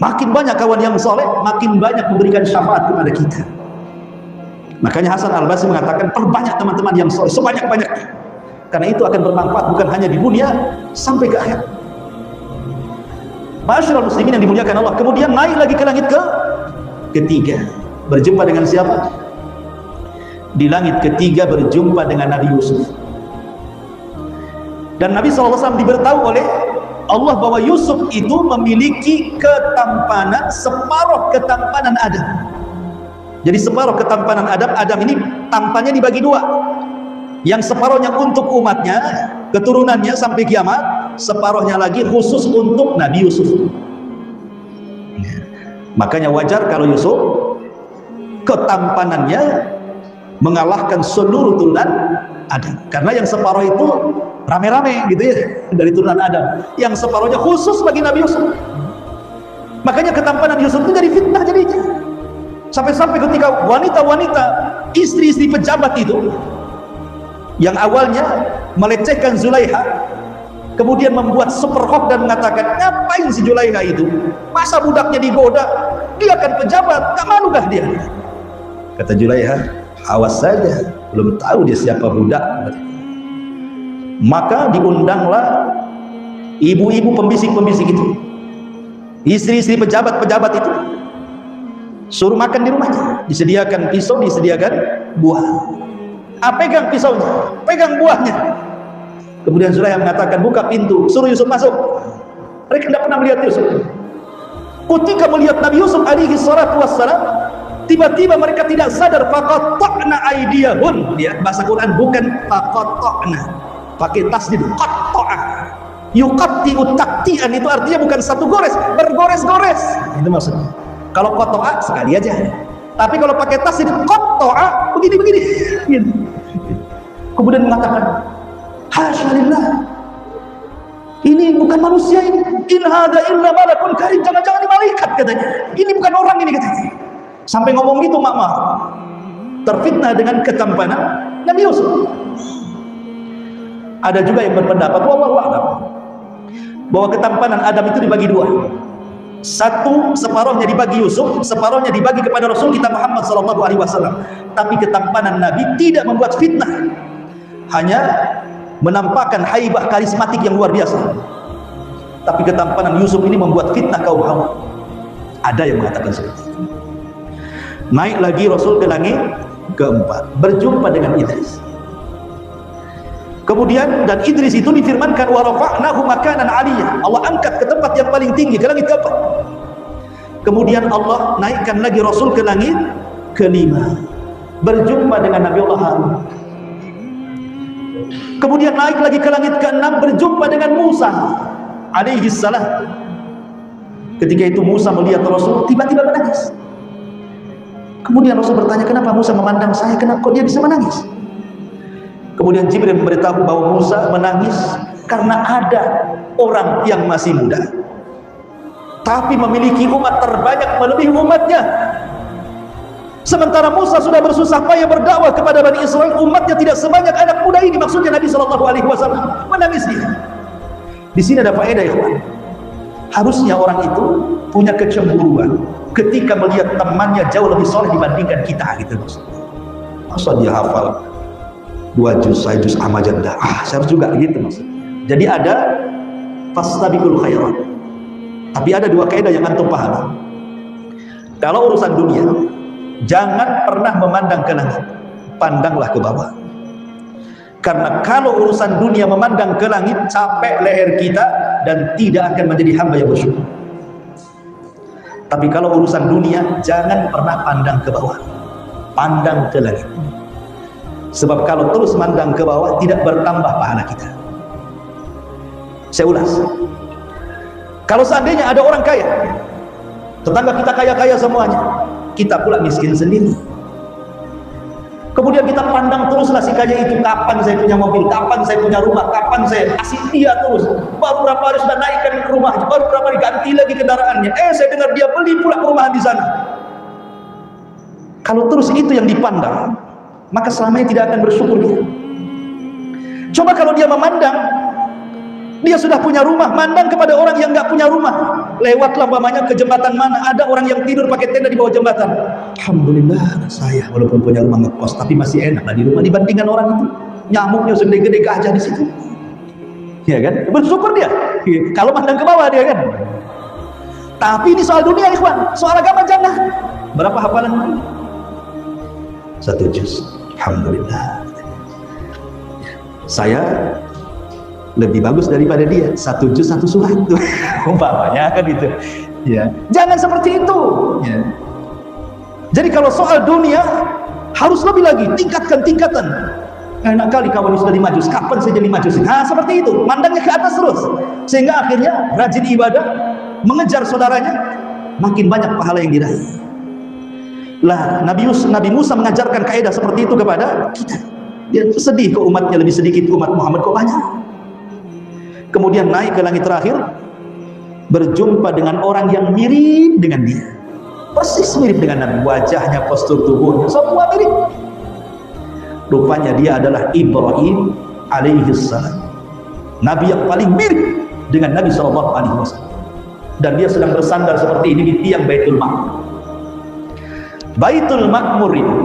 makin banyak kawan yang soleh, makin banyak memberikan syafaat kepada kita. Makanya Hasan Al-Basri mengatakan perbanyak teman-teman yang soleh sebanyak-banyaknya, karena itu akan bermanfaat bukan hanya di dunia sampai ke akhirat. Ma'asyiral muslimin yang dimuliakan Allah. Kemudian naik lagi ke langit ketiga, berjumpa dengan siapa? Di langit ketiga berjumpa dengan Nabi Yusuf. Dan Nabi SAW diberitahu oleh Allah bahwa Yusuf itu memiliki ketampanan separuh ketampanan Adam. Jadi separuh ketampanan Adam ini tampannya dibagi dua. Yang separuhnya untuk umatnya, keturunannya sampai kiamat, separuhnya lagi khusus untuk Nabi Yusuf. Makanya wajar kalau Yusuf ketampanannya mengalahkan seluruh turunan Adam, karena yang separuh itu rame-rame gitu ya dari turunan Adam, yang separuhnya khusus bagi Nabi Yusuf. Makanya ketampanan Yusuf itu jadi fitnah jadinya, sampai-sampai ketika wanita-wanita istri-istri pejabat itu yang awalnya melecehkan Zulaiha, kemudian membuat super hoax dan mengatakan, ngapain si Zulaiha itu, masa budaknya digoda, dia kan pejabat, gak malukah dia? Kata Zulaiha, awas saja, belum tahu dia siapa budak. Maka diundanglah ibu-ibu pembisik-pembisik itu, istri-istri pejabat-pejabat itu, suruh makan di rumahnya, disediakan pisau, disediakan buah. Pegang pisaunya, pegang buahnya. Kemudian Zulaiha mengatakan, buka pintu, suruh Yusuf masuk. Mereka tidak pernah melihat Yusuf. Ketika melihat Nabi Yusuf alaihi salatu wassalam, tiba-tiba mereka tidak sadar, faqatta'na aydiyahun. Ya, bahasa Quran bukan faqatta'na, pakai tasdid, qatta'a. Yuqatti'u taqti'an, itu artinya bukan satu gores, bergores-gores. Itu maksudnya. Kalau qatta'a sekali aja. Tapi kalau pakai tasdid qatta'a, begini-begini. Gitu. Kemudian mengatakan, hasyalillah, ini bukan manusia ini, in hadza illa malakun karim, jangan-jangan ini malaikat katanya, ini bukan orang ini katanya. Sampai ngomong gitu mak, terfitnah dengan ketampanan Nabi Yusuf. Ada juga yang berpendapat, wallahu a'lam, bahwa ketampanan Adam itu dibagi dua. Satu, separuhnya dibagi Yusuf, separuhnya dibagi kepada Rasul kita Muhammad SAW. Tapi ketampanan Nabi tidak membuat fitnah, hanya menampakkan haibah karismatik yang luar biasa. Tapi ketampanan Yusuf ini membuat fitnah kaum hawa. Ada yang mengatakan seperti itu. Naik lagi Rasul ke langit keempat, berjumpa dengan Idris. Kemudian, dan Idris itu difirmankan, wa rafa'nahu makanan 'aliyya, Allah angkat ke tempat yang paling tinggi, ke langit keempat. Kemudian Allah naikkan lagi Rasul ke langit kelima, berjumpa dengan Nabi Allah Harun. Kemudian naik lagi ke langit ke-6, berjumpa dengan Musa alaihi salam. Ketika itu Musa melihat Rasul, tiba-tiba menangis. Kemudian Rasul bertanya, kenapa Musa memandang saya, kenapa kok dia bisa menangis? Kemudian Jibril memberitahu bahwa Musa menangis karena ada orang yang masih muda, tapi memiliki umat terbanyak melebihi umatnya. Sementara Musa sudah bersusah payah berdakwah kepada Bani Israel, umatnya tidak sebanyak anak muda ini, maksudnya Nabi SAW. Menangis dia. Di sini ada faedah ya, harusnya orang itu punya kecemburuan ketika melihat temannya jauh lebih soleh dibandingkan kita, gitu. Masa dia hafal 2 juz, 1 juz amma janda, saya harus juga gitu maksudnya. Jadi ada fastabiqul khairat. Tapi ada 2 kaidah yang antum paham. Kalau urusan dunia, jangan pernah memandang ke langit, pandanglah ke bawah. Karena kalau urusan dunia memandang ke langit, capek leher kita dan tidak akan menjadi hamba yang bersyukur. Tapi kalau urusan dunia, jangan pernah pandang ke bawah, pandang ke langit. Sebab kalau terus mandang ke bawah, tidak bertambah pahala kita. Saya ulas. Kalau seandainya ada orang kaya, tetangga kita kaya-kaya semuanya, kita pula miskin sendiri. Kemudian kita pandang teruslah si kaya itu, kapan saya punya mobil, kapan saya punya rumah, kapan saya kasih dia terus. Baru berapa hari sudah naikkan ke rumah, baru berapa hari ganti lagi kendaraannya. Saya dengar dia beli pula perumahan di sana. Kalau terus itu yang dipandang, maka selamanya tidak akan bersyukur dia. Coba kalau dia memandang, dia sudah punya rumah, mandang kepada orang yang nggak punya rumah, lewatlah umpamanya ke jembatan mana, ada orang yang tidur pakai tenda di bawah jembatan. Alhamdulillah, saya walaupun punya rumah ngekos, tapi masih enak lah di rumah dibandingkan orang itu. Nyamuknya segede-gede gajah di situ. Ya kan? Bersyukur dia. Kalau mandang ke bawah dia kan. Tapi ini soal dunia, ikhwan. Soal agama jangan. Berapa hafalan? 1 juz. Alhamdulillah. Saya lebih bagus daripada dia, 1 juz 1 surat itu umpamanya kan itu ya. Jangan seperti itu ya. Jadi kalau soal dunia harus lebih lagi, tingkatkan tingkatan. Enak kali kawan sudah di Majus, kapan saya jadi Majus? Nah seperti itu, mandangnya ke atas terus, sehingga akhirnya rajin ibadah, mengejar saudaranya, makin banyak pahala yang diraih. Lah Nabi Musa mengajarkan kaidah seperti itu kepada kita. Dia sedih kok umatnya lebih sedikit, umat Muhammad kok banyak. Kemudian naik ke langit terakhir, berjumpa dengan orang yang mirip dengan dia, persis mirip dengan Nabi, wajahnya, postur tubuhnya, semua mirip. Rupanya dia adalah Ibrahim alaihissalam, Nabi yang paling mirip dengan Nabi SAW. Dan dia sedang bersandar seperti ini di tiang Baitul Ma'mur. Baitul Ma'mur itu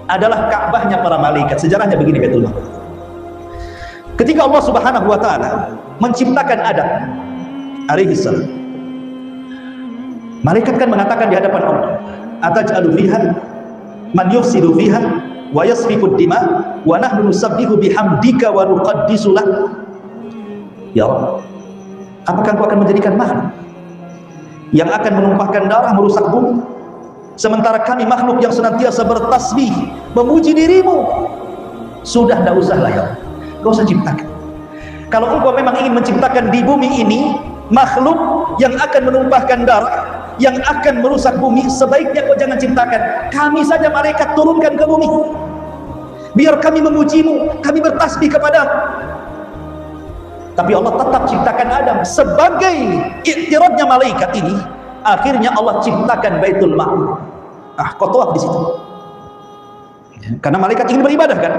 adalah Ka'bahnya para malaikat. Sejarahnya begini Baitul Ma'mur. Ketika Allah Subhanahu wa taala menciptakan Adam alaihissalam, malaikat kan mengatakan di hadapan Allah, ataj'alu fiha man yufsidu fiha wa yasfiku dima wa nahnu nusabbihu bihamdika wa nuqaddisu lak. Ya Allah, apakah Engkau akan menjadikan makhluk yang akan menumpahkan darah, merusak bumi, sementara kami makhluk yang senantiasa bertasbih memuji dirimu? Sudah, tidak usahlah ya Allah, tidak usah ciptakan. Kalau Engkau memang ingin menciptakan di bumi ini makhluk yang akan menumpahkan darah, yang akan merusak bumi, sebaiknya Kau jangan ciptakan. Kami saja malaikat turunkan ke bumi, biar kami memujimu, kami bertasbih kepadamu. Tapi Allah tetap ciptakan Adam sebagai iktiradnya malaikat ini. Akhirnya Allah ciptakan Baitul Ma'mur. Kau tawaf di situ. Karena malaikat ingin beribadah kan,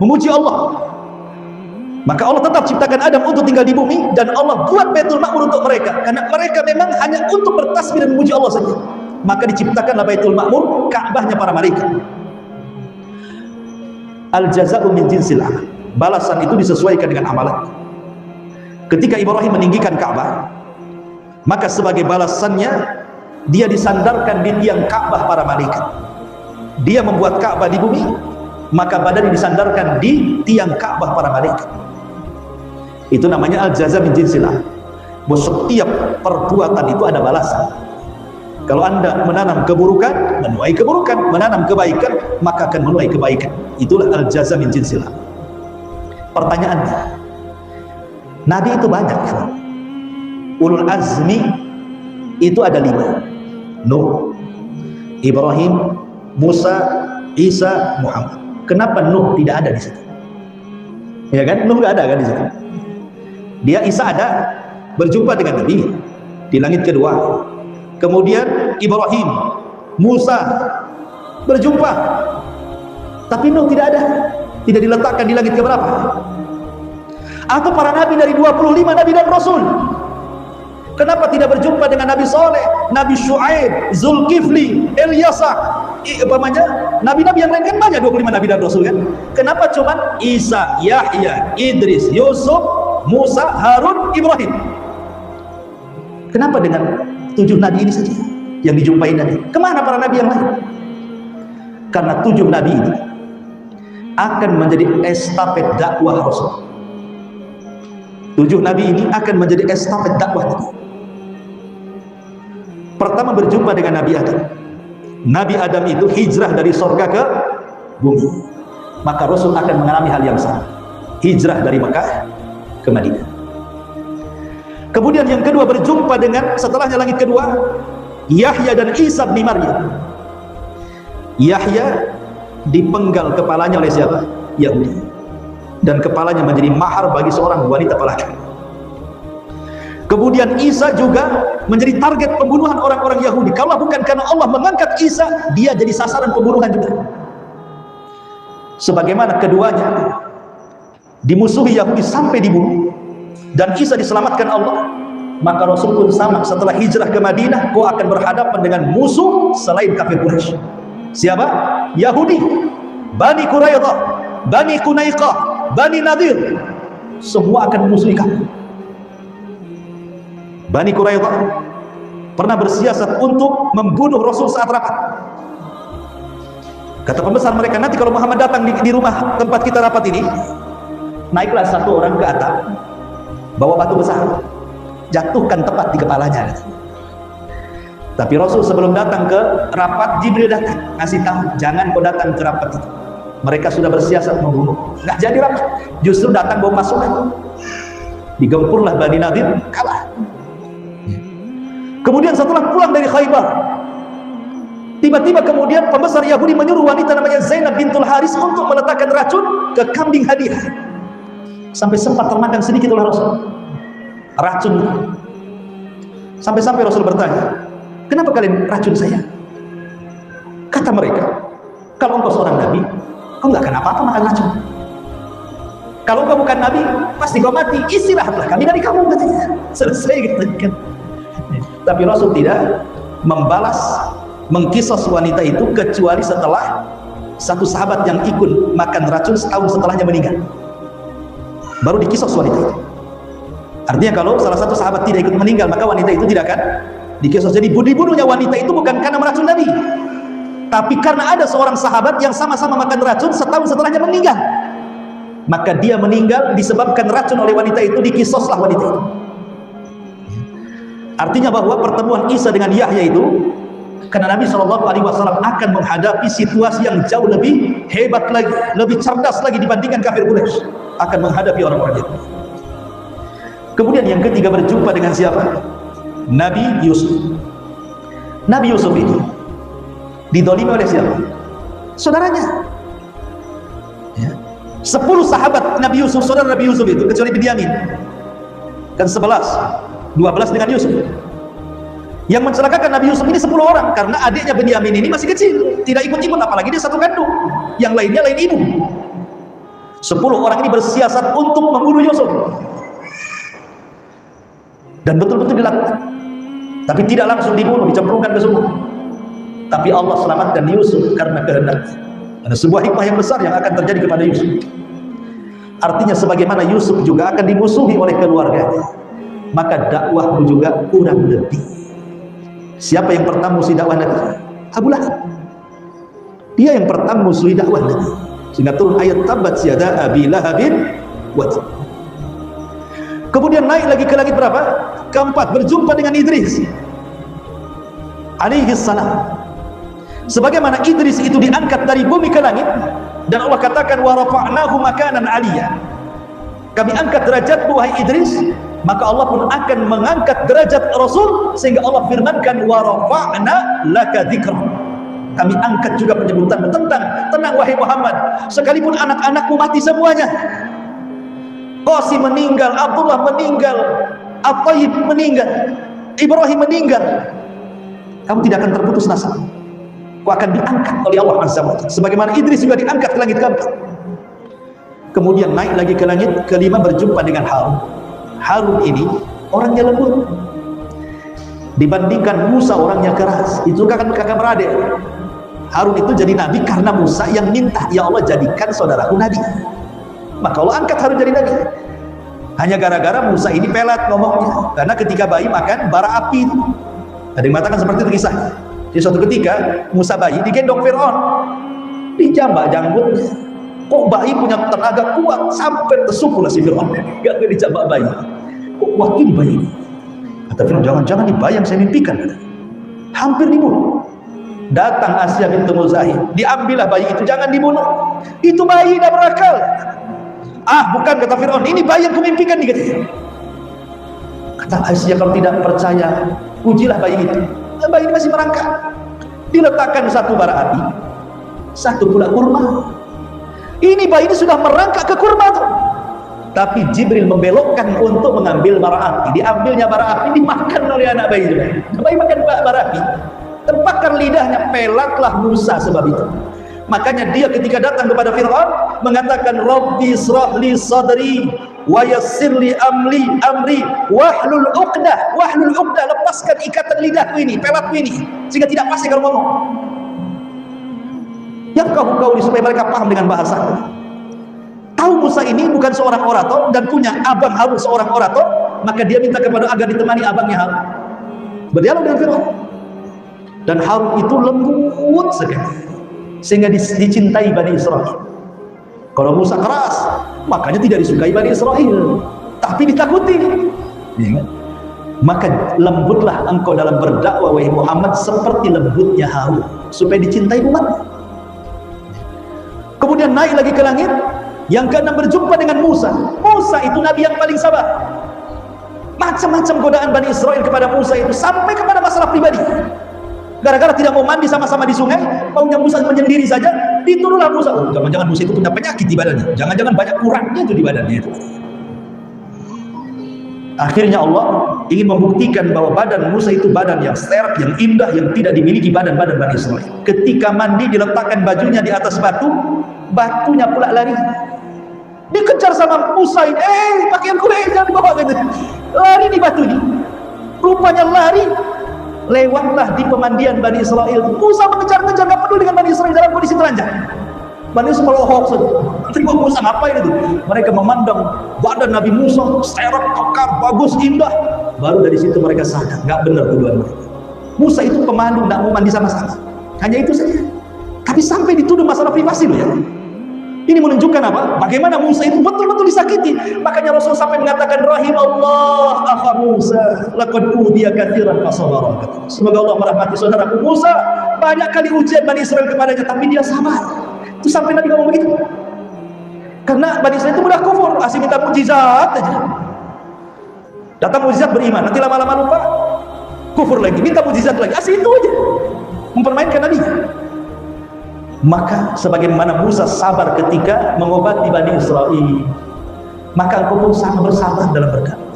memuji Allah. Maka Allah tetap ciptakan Adam untuk tinggal di bumi, dan Allah buat Baitul Ma'mur untuk mereka, karena mereka memang hanya untuk bertasbih dan memuji Allah saja. Maka diciptakanlah Baitul Ma'mur, Ka'bahnya para malaikat. Al-jaza'u min jinsil amal. Balasan itu disesuaikan dengan amalan. Ketika Ibrahim meninggikan Ka'bah, maka sebagai balasannya dia disandarkan di tiang Ka'bah para malaikat. Dia membuat Ka'bah di bumi, maka badannya disandarkan di tiang Ka'bah para malaikat. Itu namanya al-jaza min jinsil amal. Setiap perbuatan itu ada balasan. Kalau Anda menanam keburukan, menuai keburukan. Menanam kebaikan, maka akan menuai kebaikan. Itulah al-jaza min jinsil amal. Pertanyaannya, Nabi itu banyak kan? Ulul azmi itu ada 5. Nuh, Ibrahim, Musa, Isa, Muhammad. Kenapa Nuh tidak ada di situ? Ya kan? Nuh nggak ada kan di situ. Dia Isa ada, berjumpa dengan Nabi di langit kedua. Kemudian Ibrahim, Musa berjumpa. Tapi Nuh tidak ada, tidak diletakkan di langit keberapa? Atau para nabi dari 25 nabi dan rasul, kenapa tidak berjumpa dengan Nabi Saleh, Nabi Syuaib, Zulkifli, Ilyasa, nabi-nabi yang lain kan banyak, 25 nabi dan rasul kan? Kenapa cuma Isa, Yahya, Idris, Yusuf, Musa, Harun, Ibrahim? Kenapa dengan 7 nabi ini saja yang dijumpai Nabi? Kemana para nabi yang lain? Karena 7 nabi ini akan menjadi estafet dakwah Rasul. 7 nabi ini akan menjadi estafet dakwah Nabi. Pertama berjumpa dengan Nabi Adam. Nabi Adam itu hijrah dari sorga ke bumi. Maka Rasul akan mengalami hal yang sama. Hijrah dari Mekah ke Madinah. Kemudian yang kedua berjumpa dengan, setelahnya langit kedua, Yahya dan Isa bin Maryam. Yahya dipenggal kepalanya oleh siapa? Yahudi. Dan kepalanya menjadi mahar bagi seorang wanita pelacur. Kemudian Isa juga menjadi target pembunuhan orang-orang Yahudi. Kalau bukan karena Allah mengangkat Isa, dia jadi sasaran pembunuhan juga. Sebagaimana keduanya dimusuhi Yahudi sampai dibunuh, dan Isa diselamatkan Allah, maka Rasul pun sama. Setelah hijrah ke Madinah, kau akan berhadapan dengan musuh selain kafir Quraisy. Siapa? Yahudi, Bani Quraidah, Bani Qunaiqah, Bani Nadir, semua akan memusuhi kamu. Bani Quraidah pernah bersiasat untuk membunuh Rasul saat rapat. Kata pembesar mereka, nanti kalau Muhammad datang di rumah tempat kita rapat ini, naiklah satu orang ke atap, bawa batu besar, jatuhkan tepat di kepalanya. Tapi Rasul sebelum datang ke rapat, Jibril datang, ngasih tahu, jangan kau datang ke rapat itu. Mereka sudah bersiasat membunuh. Nggak jadi rapat. Justru datang bom pasukan. Digempurlah Bani Nadir, kalah. Kemudian setelah pulang dari Khaybar, tiba-tiba kemudian pembesar Yahudi menyuruh wanita namanya Zainab bintul Haris untuk meletakkan racun ke kambing hadiah. Sampai sempat termakan sedikit oleh Rasul. Racun. Sampai-sampai Rasul bertanya, kenapa kalian racun saya? Kata mereka, kalau engkau seorang nabi, kau nggak akan apa-apa makan racun. Kalau engkau bukan nabi, pasti kau mati. Istirahatlah kami dari kamu, katanya. Selesai katanya. Tapi Rasul tidak membalas, mengkisos wanita itu kecuali setelah satu sahabat yang ikut makan racun setahun setelahnya meninggal. Baru dikisos wanita itu. Artinya kalau salah satu sahabat tidak ikut meninggal, maka wanita itu tidak akan dikisos. Jadi dibunuhnya wanita itu bukan karena meracun Nabi, tapi karena ada seorang sahabat yang sama-sama makan racun setahun setelahnya meninggal. Maka dia meninggal disebabkan racun oleh wanita itu, dikisoslah wanita itu. Artinya bahwa pertemuan Isa dengan Yahya itu karena Nabi SAW akan menghadapi situasi yang jauh lebih hebat lagi, lebih cerdas lagi dibandingkan kafir Quraisy, akan menghadapi orang-orang itu. Kemudian yang ketiga berjumpa dengan siapa? Nabi Yusuf. Nabi Yusuf ini didolimi oleh siapa? Saudaranya. Ya. 10 sahabat Nabi Yusuf, saudara Nabi Yusuf itu, kecuali Binyamin. Dan 12 dengan Yusuf. Yang mencelakakan Nabi Yusuf ini 10 orang, karena adiknya Binyamin ini masih kecil, tidak ikut-ikut, apalagi dia satu kandung. Yang lainnya lain ibu. 10 orang ini bersiasat untuk membunuh Yusuf. Dan betul-betul dilakukan. Tapi tidak langsung dibunuh, dicemplungkan ke sumur. Tapi Allah selamatkan Yusuf karena kehendak. Ada sebuah hikmah yang besar yang akan terjadi kepada Yusuf. Artinya sebagaimana Yusuf juga akan dimusuhi oleh keluarganya, maka dakwahmu juga kurang lebih. Siapa yang pertama musuh dakwah Nabi? Abu Lahab. Dia yang pertama musuh dakwah Nabi. Sehingga turun ayat tabat yada abi lahabin wa tab. Kemudian naik lagi ke langit berapa? Keempat, berjumpa dengan Idris alaihi salam. Sebagaimana Idris itu diangkat dari bumi ke langit, dan Allah katakan wa rafa'nahu makanan aliyya, kami angkat derajatmu wahai Idris, maka Allah pun akan mengangkat derajat Rasul, sehingga Allah firmankan wa rafa'na laka dzikra, kami angkat juga penyebutanmu. Tenang wahai Muhammad, sekalipun anak-anakmu mati semuanya, Qasim meninggal, Abdullah meninggal, At-Tayyib meninggal, Ibrahim meninggal, kamu tidak akan terputus nasab. Kau akan diangkat oleh Allah Azza wa Jalla, sebagaimana Idris juga diangkat ke langit keempat. Kemudian naik lagi ke langit kelima, berjumpa dengan Harun. Harun ini orangnya lembut dibandingkan Musa, orangnya keras. Itu kakak beradik. Harun itu jadi nabi karena Musa yang minta, ya Allah jadikan saudaraku nabi. Maka Allah angkat Harun jadi nabi. Hanya gara-gara Musa ini pelat ngomongnya, karena ketika bayi makan bara api. Ada yang mengatakan seperti itu kisah. Di suatu ketika Musa bayi digendong Fir'aun, dijambak janggutnya. Kok bayi punya tenaga kuat sampai tersukulah si Fir'aun. Gak dijambak bayi. Kok kuat ini bayi ini? Kata Fir'aun, jangan-jangan ini bayi yang saya mimpikan. Hampir dibunuh. Datang Asya bintu Muzahim, diambillah bayi itu, jangan dibunuh. Itu bayi tidak berakal. Ah bukan, kata Fir'aun, ini bayi yang kumimpikan nih, katanya. Kata Asya, kalau tidak percaya, ujilah bayi itu. Bayi ini masih merangkak. Diletakkan satu bara api, satu pula kurma. Ini bayi ini sudah merangkak ke kurma tuh. Tapi Jibril membelokkan untuk mengambil bara api. Diambilnya bara api, dimakan oleh anak bayi itu. Bayi makan bara api, tempatkan lidahnya, pelatlah Musa sebab itu. Makanya dia ketika datang kepada Fir'aun mengatakan, Rabbi israhli sadri wa yassirli amri wahlul uqdah, lepaskan ikatan lidahku ini, pelatku ini, sehingga tidak pasti kalau ngomong. Yang kau supaya mereka paham dengan bahasa. Tahu Musa ini bukan seorang orator dan punya abang Harun seorang orator, maka dia minta kepada agar ditemani abangnya Harun berdialog dengan Fir'aun. Dan Harun itu lembut sekali, sehingga dicintai Bani Israel. Kalau Musa keras, makanya tidak disukai Bani Israel, tapi ditakuti. Ya, maka lembutlah engkau dalam berdakwah wahai Muhammad seperti lembutnya Harun, supaya dicintai umat. Kemudian kemudian naik lagi ke langit. Yang keenam berjumpa dengan Musa. Musa itu nabi yang paling sabar. Macam-macam godaan Bani Israel kepada Musa itu, sampai kepada masalah pribadi. Gara-gara tidak mau mandi sama-sama di sungai, maunya Musa menyendiri saja, diturunlah Musa. Oh, jangan-jangan Musa itu punya penyakit di badannya, jangan-jangan banyak uratnya itu di badannya itu. Akhirnya Allah ingin membuktikan bahwa badan Musa itu badan yang serak, yang indah, yang tidak dimiliki badan-badan Bani Israel. Ketika mandi, diletakkan bajunya di atas batu, batunya pula lari. Dikejar sama Musa ini, pakaianku jangan dibawa gitu. Lari di batu ini. Rupanya lari, lewatlah di pemandian Bani Israel. Musa mengejar-ngejar, gak peduli dengan Bani Israel dalam kondisi telanjang. Bani Israel melohok saja. Terima Musa ngapain itu? Mereka memandang badan Nabi Musa serak, kekar, bagus, indah. Baru dari situ mereka sadar, gak benar tuduhan mereka. Musa itu pemandu, gak mau mandi sama-sama. Hanya itu saja. Tapi sampai dituduh masalah privasi loh ya. Ini menunjukkan apa? Bagaimana Musa itu betul-betul disakiti. Makanya Rasul sampai mengatakan, rahimallah akha Musa, laqad udiya katsiran fasabara. Semoga Allah merahmati saudaraku Musa. Banyak kali ujian Bani Israel kepadanya, tapi dia sabar. Itu sampai Nabi ngomong begitu. Karena Bani Israel itu mudah kufur, asing minta mujizat aja. Datang mujizat beriman, nanti lama-lama lupa, kufur lagi, minta mujizat lagi, asing itu aja. Mempermainkan Nabi. Maka sebagaimana Musa sabar ketika mengobati Bani Israel, maka engkau pun sama bersabar dalam berdakwah.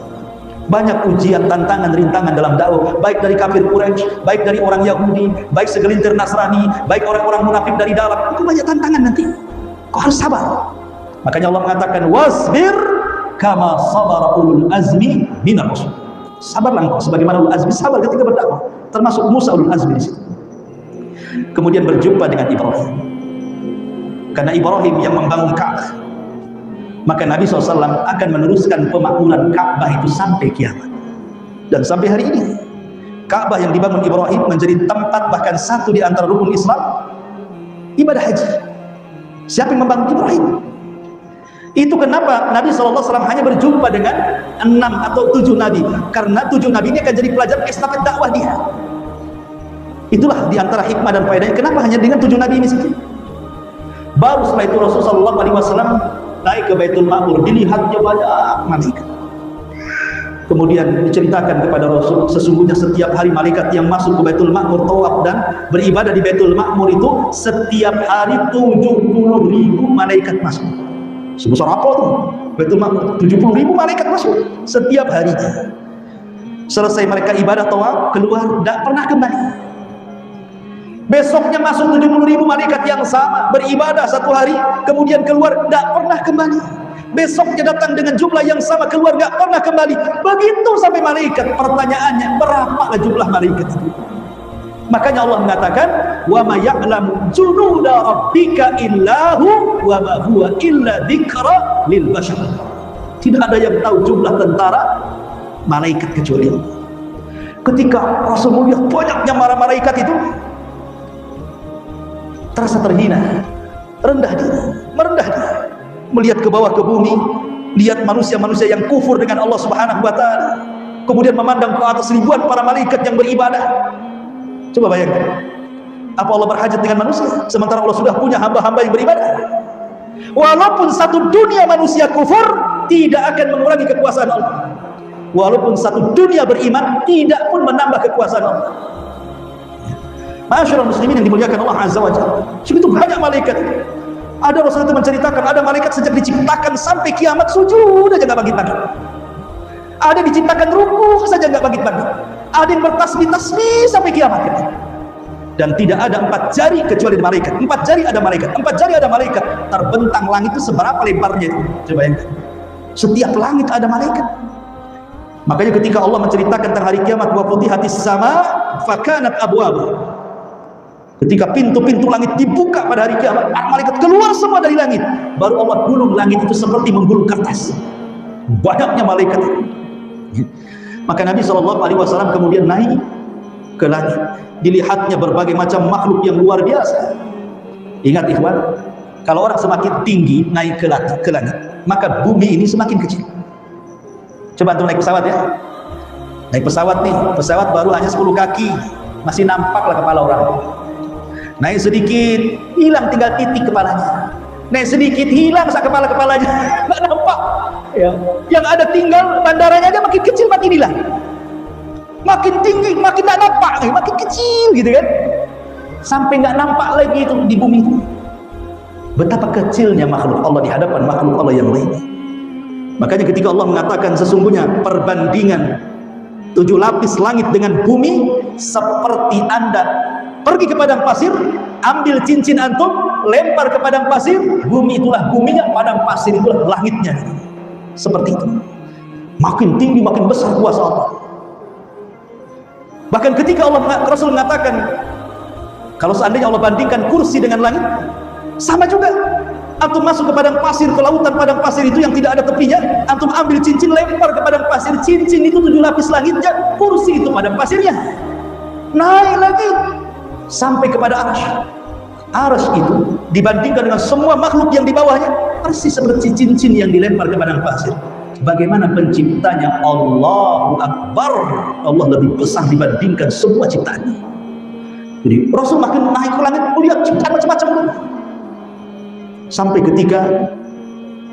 Banyak ujian, tantangan, rintangan dalam dakwah, baik dari kafir Quraisy, baik dari orang Yahudi, baik segelintir Nasrani, baik orang-orang munafik dari dalam. Itu banyak tantangan nanti. Kau harus sabar. Makanya Allah mengatakan, wasbir kama sabara ulul azmi minar rusul. Sabarlah engkau sebagaimana ulul azmi sabar ketika berdakwah, termasuk Musa ulul azmi di situ. Kemudian berjumpa dengan Ibrahim, karena Ibrahim yang membangun Ka'bah, maka Nabi SAW akan meneruskan pemakmuran Ka'bah itu sampai kiamat. Dan sampai hari ini Ka'bah yang dibangun Ibrahim menjadi tempat, bahkan satu di antara rukun Islam, ibadah haji. Siapa yang membangun Ibrahim? Itu kenapa Nabi SAW hanya berjumpa dengan 6 atau 7 Nabi, karena 7 Nabi ini akan jadi pelajaran estafet dakwah dia. Itulah diantara hikmah dan faedahnya kenapa hanya dengan 7 Nabi ini saja. Baru setelah itu Rasulullah SAW naik ke Baitul Ma'mur, dilihatnya banyak malaikat. Kemudian diceritakan kepada Rasul, sesungguhnya setiap hari malaikat yang masuk ke Baitul Ma'mur tawaf dan beribadah di Baitul Ma'mur itu setiap hari 70.000 malaikat masuk. Sebesar apa tuh? Baitul Ma'mur 70.000 malaikat masuk setiap harinya. Selesai mereka ibadah tawaf, keluar, tidak pernah kembali. Besoknya masuk 70.000 malaikat yang sama, beribadah satu hari, kemudian keluar, tidak pernah kembali. Besoknya datang dengan jumlah yang sama, keluar, tidak pernah kembali. Begitu sampai malaikat. Pertanyaannya, berapa jumlah malaikat itu? Makanya Allah mengatakan, wa ma ya'lamu junuda rabbika illahu wa ma huwa illa dzikra lil bashar. Tidak ada yang tahu jumlah tentara malaikat kecuali Allah. Ketika Rasul melihat banyaknya para malaikat itu, terasa terhina, rendah diri, merendah diri, melihat ke bawah ke bumi, lihat manusia-manusia yang kufur dengan Allah Subhanahu wa taala, kemudian memandang ke atas ribuan para malaikat yang beribadah. Coba bayangkan, apa Allah berhajat dengan manusia sementara Allah sudah punya hamba-hamba yang beribadah? Walaupun satu dunia manusia kufur, tidak akan mengurangi kekuasaan Allah. Walaupun satu dunia beriman, tidak pun menambah kekuasaan Allah. Masyarakat muslimin yang dimuliakan Allah Azza wa Jalla, segitu banyak malaikat. Ada Rasul itu menceritakan, ada malaikat sejak diciptakan sampai kiamat sujud aja nggak bangkit-bangkit. Ada diciptakan ruku saja nggak bangkit-bangkit. Ada yang bertasbih-tasbih sampai kiamat. Dan tidak ada 4 jari kecuali ada malaikat. 4 jari ada malaikat, 4 jari ada malaikat. Terbentang langit itu seberapa lebarnya itu? Coba bayangkan. Setiap langit ada malaikat. Makanya ketika Allah menceritakan tentang hari kiamat, wa futihatis sama fakanat abwaba. Ketika pintu-pintu langit dibuka pada hari kiamat, malaikat keluar semua dari langit. Baru Allah gulung langit itu seperti menggulung kertas. Banyaknya malaikat. Maka Nabi SAW kemudian naik ke langit. Dilihatnya berbagai macam makhluk yang luar biasa. Ingat ikhwan, kalau orang semakin tinggi naik ke langit, maka bumi ini semakin kecil. Coba antum naik pesawat ya. Naik pesawat nih, pesawat baru hanya 10 kaki, masih nampaklah kepala orang. Naik sedikit, hilang tinggal titik kepalanya. Nek sedikit hilang sak kepala-kepalanya, nggak nampak. Ya. Yang ada tinggal bandaranya aja makin kecil makin hilang. Makin tinggi makin nggak nampak, makin kecil gitu kan. Sampai nggak nampak lagi itu di bumi itu. Betapa kecilnya makhluk Allah di hadapan makhluk Allah yang lain. Makanya ketika Allah mengatakan sesungguhnya perbandingan 7 lapis langit dengan bumi seperti Anda pergi ke padang pasir, ambil cincin antum, lempar ke padang pasir, bumi itulah buminya, padang pasir itulah langitnya. Seperti itu. Makin tinggi makin besar kuasa Allah. Bahkan ketika Rasul mengatakan, kalau seandainya Allah bandingkan kursi dengan langit, sama juga. Antum masuk ke padang pasir, ke lautan padang pasir itu yang tidak ada tepinya, antum ambil cincin, lempar ke padang pasir, cincin itu 7 lapis langitnya, kursi itu padang pasirnya. Naik lagi sampai kepada arasy. Arasy itu dibandingkan dengan semua makhluk yang di bawahnya, persis seperti cincin yang dilempar ke padang pasir. Bagaimana penciptanya Allahu Akbar, Allah lebih besar dibandingkan semua ciptaannya. Jadi Rasul makin naik ke langit melihat ciptaan macam-macam, sampai ketika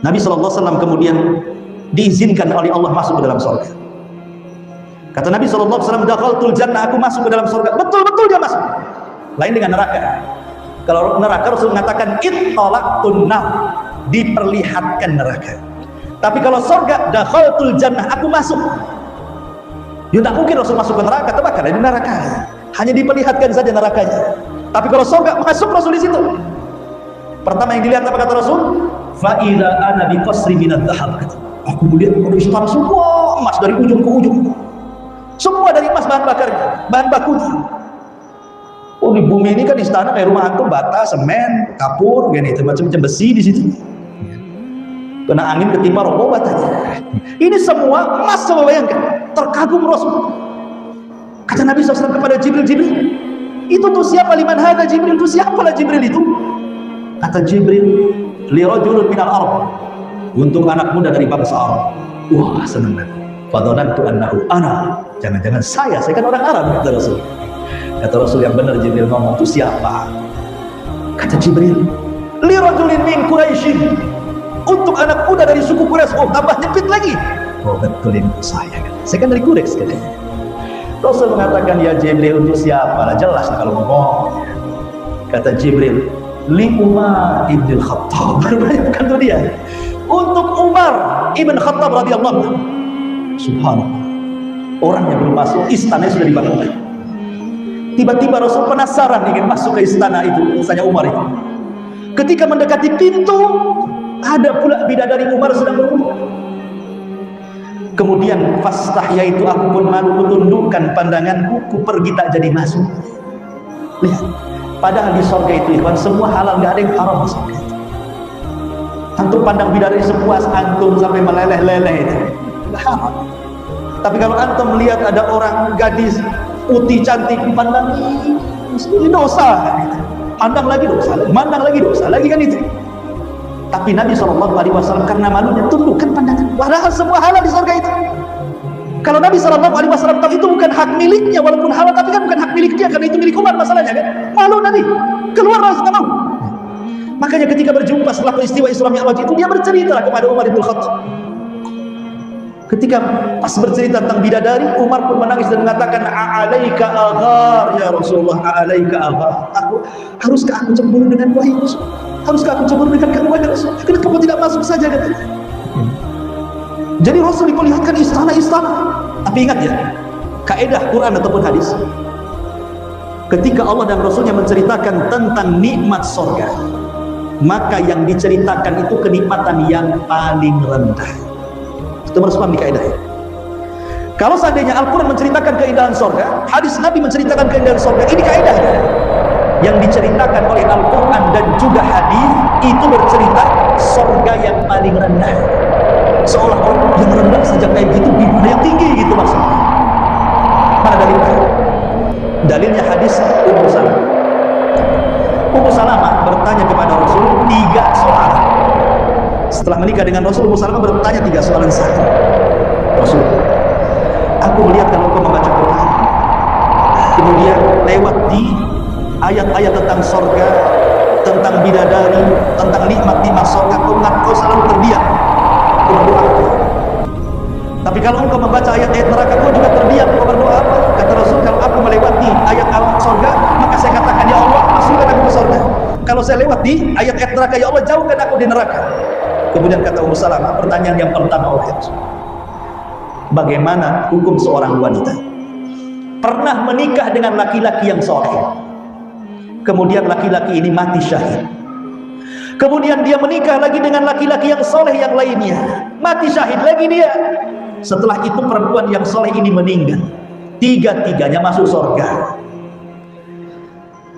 Nabi SAW kemudian diizinkan oleh Allah masuk ke dalam surga. Kata Nabi SAW, dakhaltul jannah, aku masuk ke dalam surga. Betul-betul dia masuk. Lain dengan neraka. Kalau neraka Rasul mengatakan ittalaktun nar, diperlihatkan neraka. Tapi kalau surga, dakhaltul jannah, aku masuk. Ya tidak mungkin Rasul masuk ke neraka, terbakar di neraka. Hanya diperlihatkan saja nerakanya. Tapi kalau surga, masuk Rasul di situ. Pertama yang dilihat apa kata Rasul? Fa idza ana bi qasri minadh dhahab. Aku melihat istana semua emas dari ujung ke ujung. Semua dari emas bahan bakunya. Oh, di bumi ini kan istana kayak rumah antum, bata, semen, kapur, gini itu macam-macam besi di situ. Kena angin ketimpa roboh batanya. Ini semua emas, coba bayangkan. Terkagum Rasul. Kata Nabi SAW kepada Jibril, itu tuh siapa? Liman hadza Jibril? Itu siapalah Jibril itu? Kata Jibril, li rajulun minal Arab, untuk anak muda dari bangsa Arab. Wah, senang banget. Fadhanantu annahu ana, jangan-jangan saya kan orang Arab, kata Rasul. Kata Rasul, yang benar Jibril ngomong, itu siapa? Kata Jibril, li rajulin min Quraisy, untuk anak muda dari suku Quraisy. Oh, tambah nyepit lagi. Oh, betul ini saya kan dari Quraisy katanya. Rasul mengatakan, ya Jibril, untuk siapa? Lah jelas kalau ngomong. Kata Jibril, li Umar ibn Khattab. Bukan itu dia. Untuk Umar ibn Khattab radhiyallahu anhu. Subhanallah. Orang yang belum masuk, istana sudah dibangun. Tiba-tiba Rasul penasaran ingin masuk ke istana itu, misalnya Umar itu. Ketika mendekati pintu, ada pula bidadari Umar sedang berwudu. Kemudian fastahya itu, aku pun malu, kutundukkan pandanganku, ku pergi tak jadi masuk. Lihat. Padahal di surga itu ikhwan, semua halal, nggak ada yang haram di surga itu. Antum pandang bidadari sepuas antum sampai meleleh-leleh itu nggak haram. Tapi kalau antum melihat ada orang gadis putih cantik dipandang, ini dosa kan itu. Pandang lagi dosa, mandang lagi dosa lagi kan itu. Tapi Nabi SAW karena malunya tundukkan pandangan. Padahal semua halal di surga itu. Kalau Nabi SAW tahu itu bukan hak miliknya, walaupun halal, tapi kan bukan hak milik dia, karena itu milik Umar masalahnya kan. Malu Nabi, keluar Rasul nggak mau. Makanya ketika berjumpa setelah peristiwa Isra Mi'raj itu, dia bercerita kepada Umar bin Khattab. Ketika pas bercerita tentang bidadari, Umar pun menangis dan mengatakan, a'alaika aghar ya Rasulullah, a'alaika aghar. Haruskah aku cemburu dengan wahai Rasul? Haruskah aku cemburu dengan kamu wahai Rasul? Kenapa kamu tidak masuk saja katanya? Jadi Rasul diperlihatkan istana-istana. Tapi ingat ya, kaidah Quran ataupun hadis, ketika Allah dan Rasulnya menceritakan tentang nikmat surga, maka yang diceritakan itu kenikmatan yang paling rendah. Itu harus paham di kaidah ya. Kalau seandainya Al-Quran menceritakan keindahan surga, hadis Nabi menceritakan keindahan surga, ini kaidahnya. Yang diceritakan oleh Al-Quran dan juga hadis itu bercerita surga yang paling rendah. Seolah-olah yang rendah saja kayak gitu, gimana yang tinggi gitu maksudnya. Mana dalilnya? Dalilnya hadis Ummu Salamah. Ummu Salamah bertanya kepada Rasul 3 soalan. Setelah menikah dengan Rasul, Ummu Salamah bertanya 3 soalan. Satu, Rasul, aku melihat kalau engkau membaca Quran, kemudian lewat di ayat-ayat tentang surga, tentang bidadari, tentang nikmat-nikmat surga, kau selalu terdiam, kau berdoa. Tapi kalau engkau membaca ayat-ayat neraka, kau juga terdiam, kau berdoa apa? Kata Rasul, kalau aku melewati ayat-ayat surga, maka saya katakan, ya Allah, masukkan aku ke surga. Kalau saya lewati ayat-ayat neraka, ya Allah, jauhkan aku di neraka. Kemudian kata Ummu Salamah, pertanyaan yang pertama, wahai Rasul, bagaimana hukum seorang wanita pernah menikah dengan laki-laki yang soleh, kemudian laki-laki ini mati syahid, kemudian dia menikah lagi dengan laki-laki yang soleh yang lainnya, mati syahid lagi dia. Setelah itu perempuan yang soleh ini meninggal, tiga-tiganya masuk surga.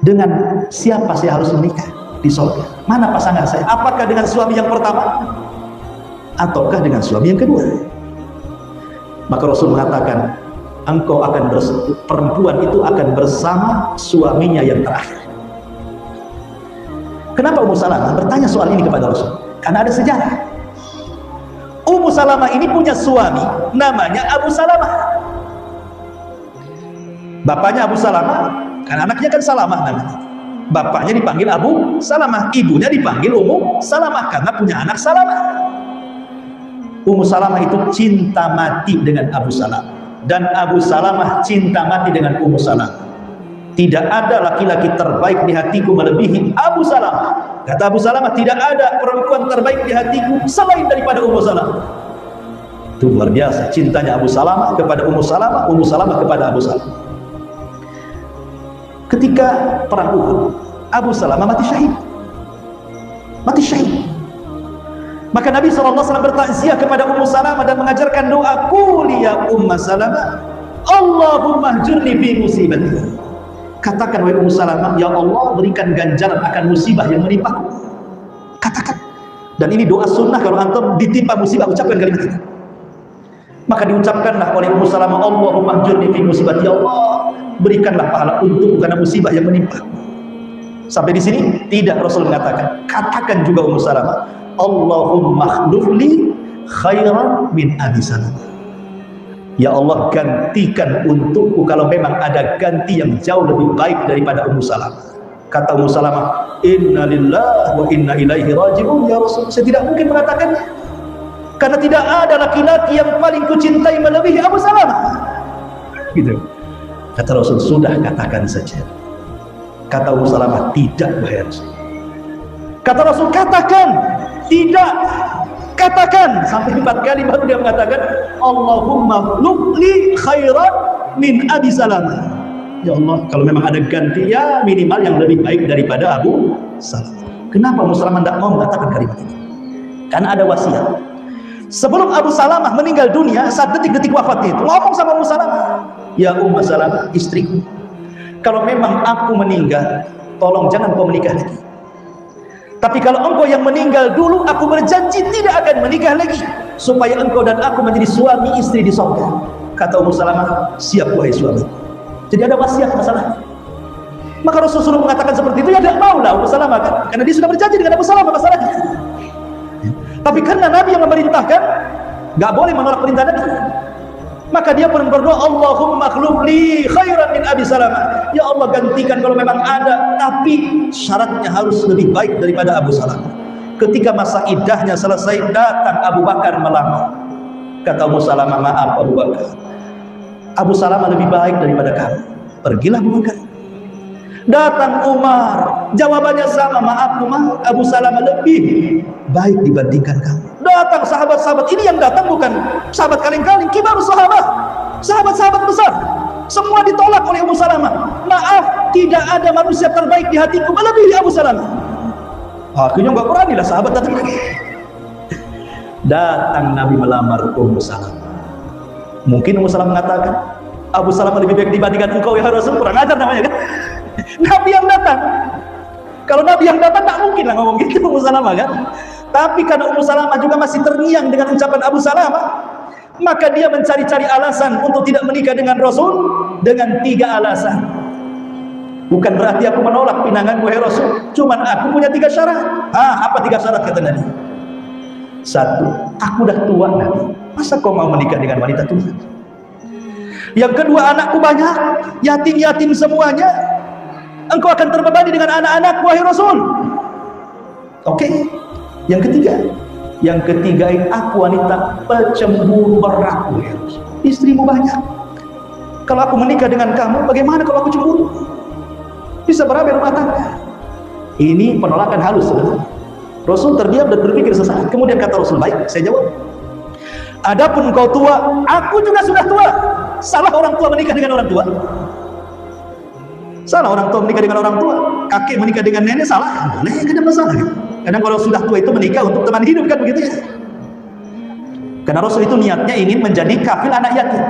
Dengan siapa saya harus menikah di surga? Mana pasangan saya? Apakah dengan suami yang pertama ataukah dengan suami yang kedua? Maka Rasul mengatakan, engkau akan perempuan itu akan bersama suaminya yang terakhir. Kenapa Ummu Salamah bertanya soal ini kepada Rasul? Karena ada sejarah. Ummu Salamah ini punya suami namanya Abu Salamah. Bapaknya Abu Salamah, kan anaknya kan Salamah namanya. Bapaknya dipanggil Abu Salamah, ibunya dipanggil Ummu Salamah karena punya anak Salamah. Ummu Salamah itu cinta mati dengan Abu Salamah, dan Abu Salamah cinta mati dengan Ummu Salamah. Tidak ada laki-laki terbaik di hatiku melebihi Abu Salamah. Kata Abu Salamah, tidak ada perempuan terbaik di hatiku selain daripada Ummu Salamah. Itu luar biasa cintanya Abu Salamah kepada Ummu Salamah kepada Abu Salamah. Ketika perang Uhud, Abu Salamah mati syahid. Mati syahid. Maka Nabi SAW bertakziah kepada Ummu Salamah dan mengajarkan doa, quli ya Ummu Salamah, Allahumma ajurni fi musibati. Katakan wahai Ummu Salamah, ya Allah, berikan ganjaran akan musibah yang menimpaku. Katakan. Dan ini doa sunnah, kalau antum ditimpa musibah, ucapkan kalimat itu. Maka diucapkanlah oleh Ummu Salamah, Allahumma ajurni fi musibati, ya Allah, berikanlah pahala untukku karena musibah yang menimpa. Sampai di sini tidak, Rasul mengatakan, katakan juga Ummu Salamah, Allahumma akhlufli khairan min Abi Salamah. Ya Allah, gantikan untukku kalau memang ada ganti yang jauh lebih baik daripada Ummu Salamah. Kata Ummu Salamah, inna lillahi wa inna ilaihi raji'un ya Rasul. Saya tidak mungkin mengatakannya, karena tidak ada laki-laki yang paling kucintai melebihi Abu Salamah. Gitu. Kata Rasul, sudah katakan saja. Kata Ummu Salamah, tidak wahai Rasul. Kata Rasul, katakan. Tidak, katakan. Sampai 4 kali baru dia mengatakan, Allahumma lubli khairan min Abi Salamah. Ya Allah, kalau memang ada ganti, ya minimal yang lebih baik daripada Abu Salamah. Kenapa Ummu Salamah tidak mau mengatakan kalimat ini? Karena ada wasiat. Sebelum Abu Salamah meninggal dunia, saat detik-detik wafatnya itu, ngomong sama Ummu Salamah, ya Ummu Salamah, istriku, kalau memang aku meninggal, tolong jangan kau menikah lagi. Tapi kalau engkau yang meninggal dulu, aku berjanji tidak akan menikah lagi, supaya engkau dan aku menjadi suami istri di surga. Kata Ummu Salamah, siap wahai suami. Jadi ada wasiat masalah. Maka Rasulullah mengatakan seperti itu, ya tidak maulah Ummu Salamah kan? Karena dia sudah berjanji dengan Abu Salamah masalahnya. Tapi karena Nabi yang memerintahkan, nggak boleh menolak perintah Nabi. Maka dia pun berdoa, Allahumma akhlufli khairan min Abi Salamah. Ya Allah, gantikan kalau memang ada, tapi syaratnya harus lebih baik daripada Abu Salamah. Ketika masa iddahnya selesai, datang Abu Bakar melamar. Kata Ummu Salamah, maaf Abu Bakar, Abu Salamah lebih baik daripada kamu, pergilah Abu Bakar. Datang Umar, jawabannya sama, maaf Umar, Abu Salamah lebih baik dibandingkan kamu. Datang sahabat-sahabat, ini yang datang bukan sahabat kaleng-kaleng, kibar sahabat, sahabat-sahabat besar, semua ditolak oleh Ummu Salamah. Maaf, tidak ada manusia terbaik di hatiku melebihi Abu Salamah. Akhirnya nggak berani lah sahabat datang lagi. Datang Nabi melamar Ummu Salamah. Mungkin Ummu Salamah mengatakan, Abu Salamah lebih baik dibandingkan engkau ya Rasul, kurang ajar namanya kan. Nabi yang datang. Kalau Nabi yang datang tak mungkin lah ngomong gitu Ummu Salamah kan. Tapi karena Ummu Salamah juga masih terngiang dengan ucapan Abu Salamah, maka dia mencari-cari alasan untuk tidak menikah dengan Rasul dengan 3 alasan. Bukan berarti aku menolak pinanganmu wahai Rasul, cuman aku punya 3 syarat. Apa 3 syarat kata Nabi? 1, aku dah tua Nabi, masa kau mau menikah dengan wanita tua? Yang kedua, anakku banyak, yatim-yatim semuanya, engkau akan terbebani dengan anak-anakku wahai Rasul. Oke. Yang ketiga ini aku wanita pecemburu berat ya Rasul. Istrimu banyak. Kalau aku menikah dengan kamu, bagaimana kalau aku cemburu? Bisa berabe rumah tangga. Ini penolakan halus sebenarnya. Rasul terdiam dan berpikir sesaat. Kemudian kata Rasul, baik, saya jawab. Adapun engkau tua, aku juga sudah tua. Salah orang tua menikah dengan orang tua? Salah orang tua menikah dengan orang tua. Kakek menikah dengan nenek salah? Boleh, tidak ada masalah. Kadang kalau sudah tua itu menikah untuk teman hidup kan begitu ya. Karena Rasul itu niatnya ingin menjadi kafil anak yatim.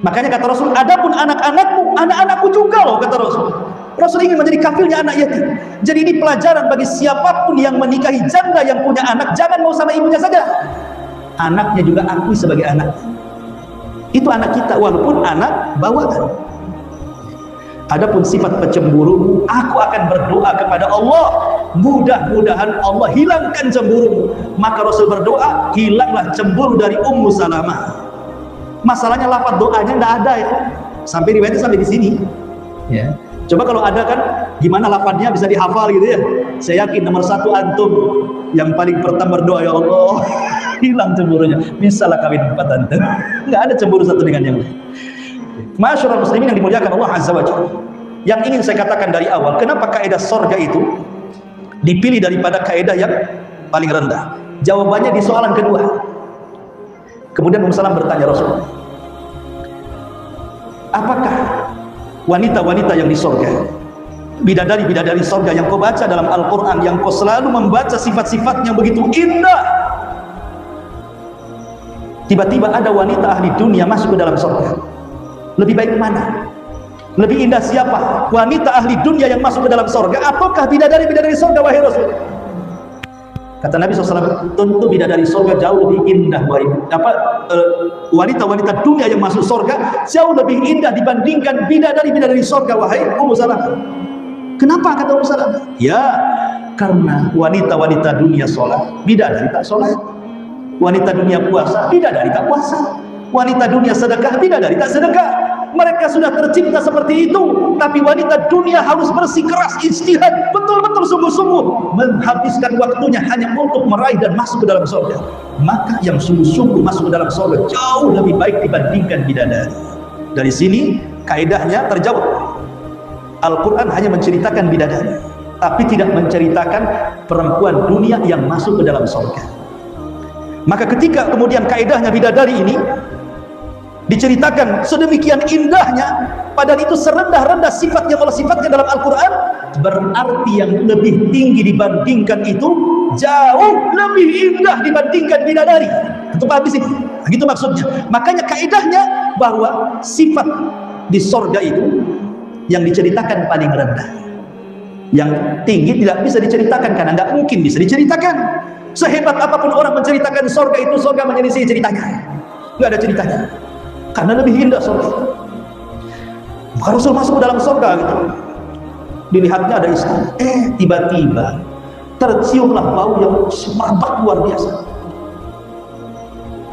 Makanya kata Rasul, adapun anak-anakmu, anak-anakku juga loh, kata Rasul. Rasul ingin menjadi kafilnya anak yatim. Jadi ini pelajaran bagi siapapun yang menikahi janda yang punya anak, jangan mau sama ibunya saja. Anaknya juga akui sebagai anak. Itu anak kita, walaupun anak bawaan. Adapun sifat pecemburu, aku akan berdoa kepada Allah, mudah-mudahan Allah hilangkan cemburu. Maka Rasul berdoa, hilanglah cemburu dari Ummu Salamah. Masalahnya lafaz doanya tidak ada ya. Sampai riwayatnya sampai di sini. Ya. Coba kalau ada kan, gimana lafaznya bisa dihafal gitu ya. Saya yakin nomor satu antum yang paling pertama berdoa, ya Allah, hilang cemburunya. Misalnya kawin 4 antum. Nggak ada cemburu satu dengan yang lain. Masyaallah muslimin yang dimuliakan Allah Azza wa Jalla. Yang ingin saya katakan dari awal, kenapa kaidah surga itu dipilih daripada kaidah yang paling rendah? Jawabannya di soalan kedua. Kemudian Ummu Salamah bertanya Rasul, apakah wanita-wanita yang di surga, bidadari-bidadari surga yang kau baca dalam Al-Quran, yang kau selalu membaca sifat-sifatnya begitu indah, tiba-tiba ada wanita ahli dunia masuk ke dalam surga, lebih baik mana? Lebih indah siapa? Wanita ahli dunia yang masuk ke dalam surga ataukah bidadari-bidadari surga, wahai Rasul? Kata Nabi SAW, tentu bidadari surga jauh lebih indah, wanita-wanita dunia yang masuk surga jauh lebih indah dibandingkan bidadari-bidadari surga, wahai Ummu Salamah. Kenapa kata Ummu Salamah? Ya, karena wanita-wanita dunia sholat, bidadari tak sholat. Wanita dunia puasa, bidadari tak puasa. Wanita dunia sedekah, bidadari tak sedekah. Mereka sudah tercipta seperti itu, tapi wanita dunia harus bersikeras, ijtihad, betul-betul sungguh-sungguh menghabiskan waktunya hanya untuk meraih dan masuk ke dalam surga. Maka yang sungguh-sungguh masuk ke dalam surga jauh lebih baik dibandingkan bidadari. Dari sini kaidahnya terjawab. Al-Quran hanya menceritakan bidadari, tapi tidak menceritakan perempuan dunia yang masuk ke dalam surga. Maka ketika kemudian kaidahnya bidadari ini diceritakan sedemikian indahnya, padahal itu serendah-rendah sifatnya, kalau sifatnya dalam Al-Quran, berarti yang lebih tinggi dibandingkan itu jauh lebih indah dibandingkan bidadari. Itu paham di sini? Begitu maksudnya. Makanya kaidahnya bahwa sifat di sorga itu yang diceritakan paling rendah, yang tinggi tidak bisa diceritakan karena nggak mungkin bisa diceritakan. Sehebat apapun orang menceritakan sorga itu, sorga menyelisih ceritanya, nggak ada ceritanya. Karena lebih indah surga. Maka Rasul masuk ke dalam surga gitu. Dilihatnya ada istana. Tiba-tiba terciumlah bau yang semerbak luar biasa.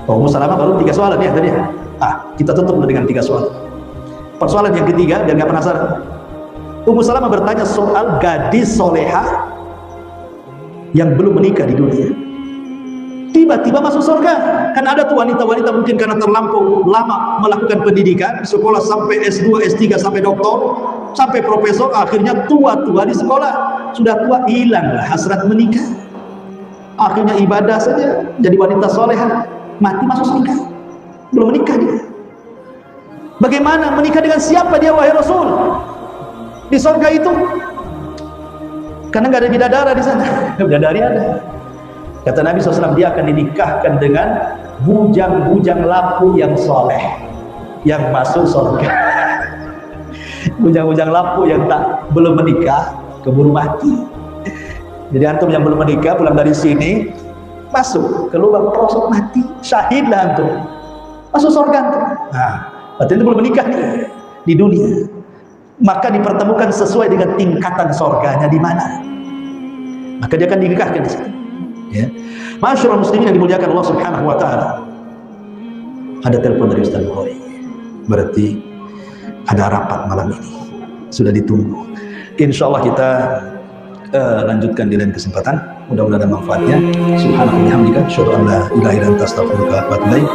Ummu Salamah baru 3 soalan ya tadi. Kita tutup dengan 3 soalan. Persoalan yang ketiga biar nggak penasaran. Ummu Salamah bertanya soal gadis soleha yang belum menikah di dunia. Tiba-tiba masuk surga. Kan ada tuh wanita-wanita mungkin karena terlampau lama melakukan pendidikan, sekolah sampai S2, S3, sampai doktor, sampai profesor, akhirnya tua-tua di sekolah. Sudah tua, hilanglah hasrat menikah. Akhirnya ibadah saja, jadi wanita soleha, mati masuk surga. Belum menikah dia. Bagaimana menikah dengan siapa dia, wahai Rasul? Di surga itu. Karena nggak ada bidadara di sana. Bidadari ada. Kata Nabi SAW, dia akan dinikahkan dengan bujang-bujang lapu yang soleh, yang masuk surga. Bujang-bujang lapu yang belum menikah, keburu mati. Jadi antum yang belum menikah pulang dari sini, masuk ke lubang prosot mati, syahidlah antum, masuk surga antum. Berarti itu belum menikah nih di dunia. Maka dipertemukan sesuai dengan tingkatan surganya di mana. Maka dia akan dinikahkan di situ. Ya. Masyaallah muslimin yang dimuliakan Allah Subhanahu wa taala. Ada telepon dari Ustaz Bukhari. Berarti ada rapat malam ini. Sudah ditunggu. Insyaallah kita lanjutkan di lain kesempatan. Mudah-mudahan ada manfaatnya. Subhanallah bihamdika asyhadu an la ilaha illa anta astaghfiruka wa atubu ilaik.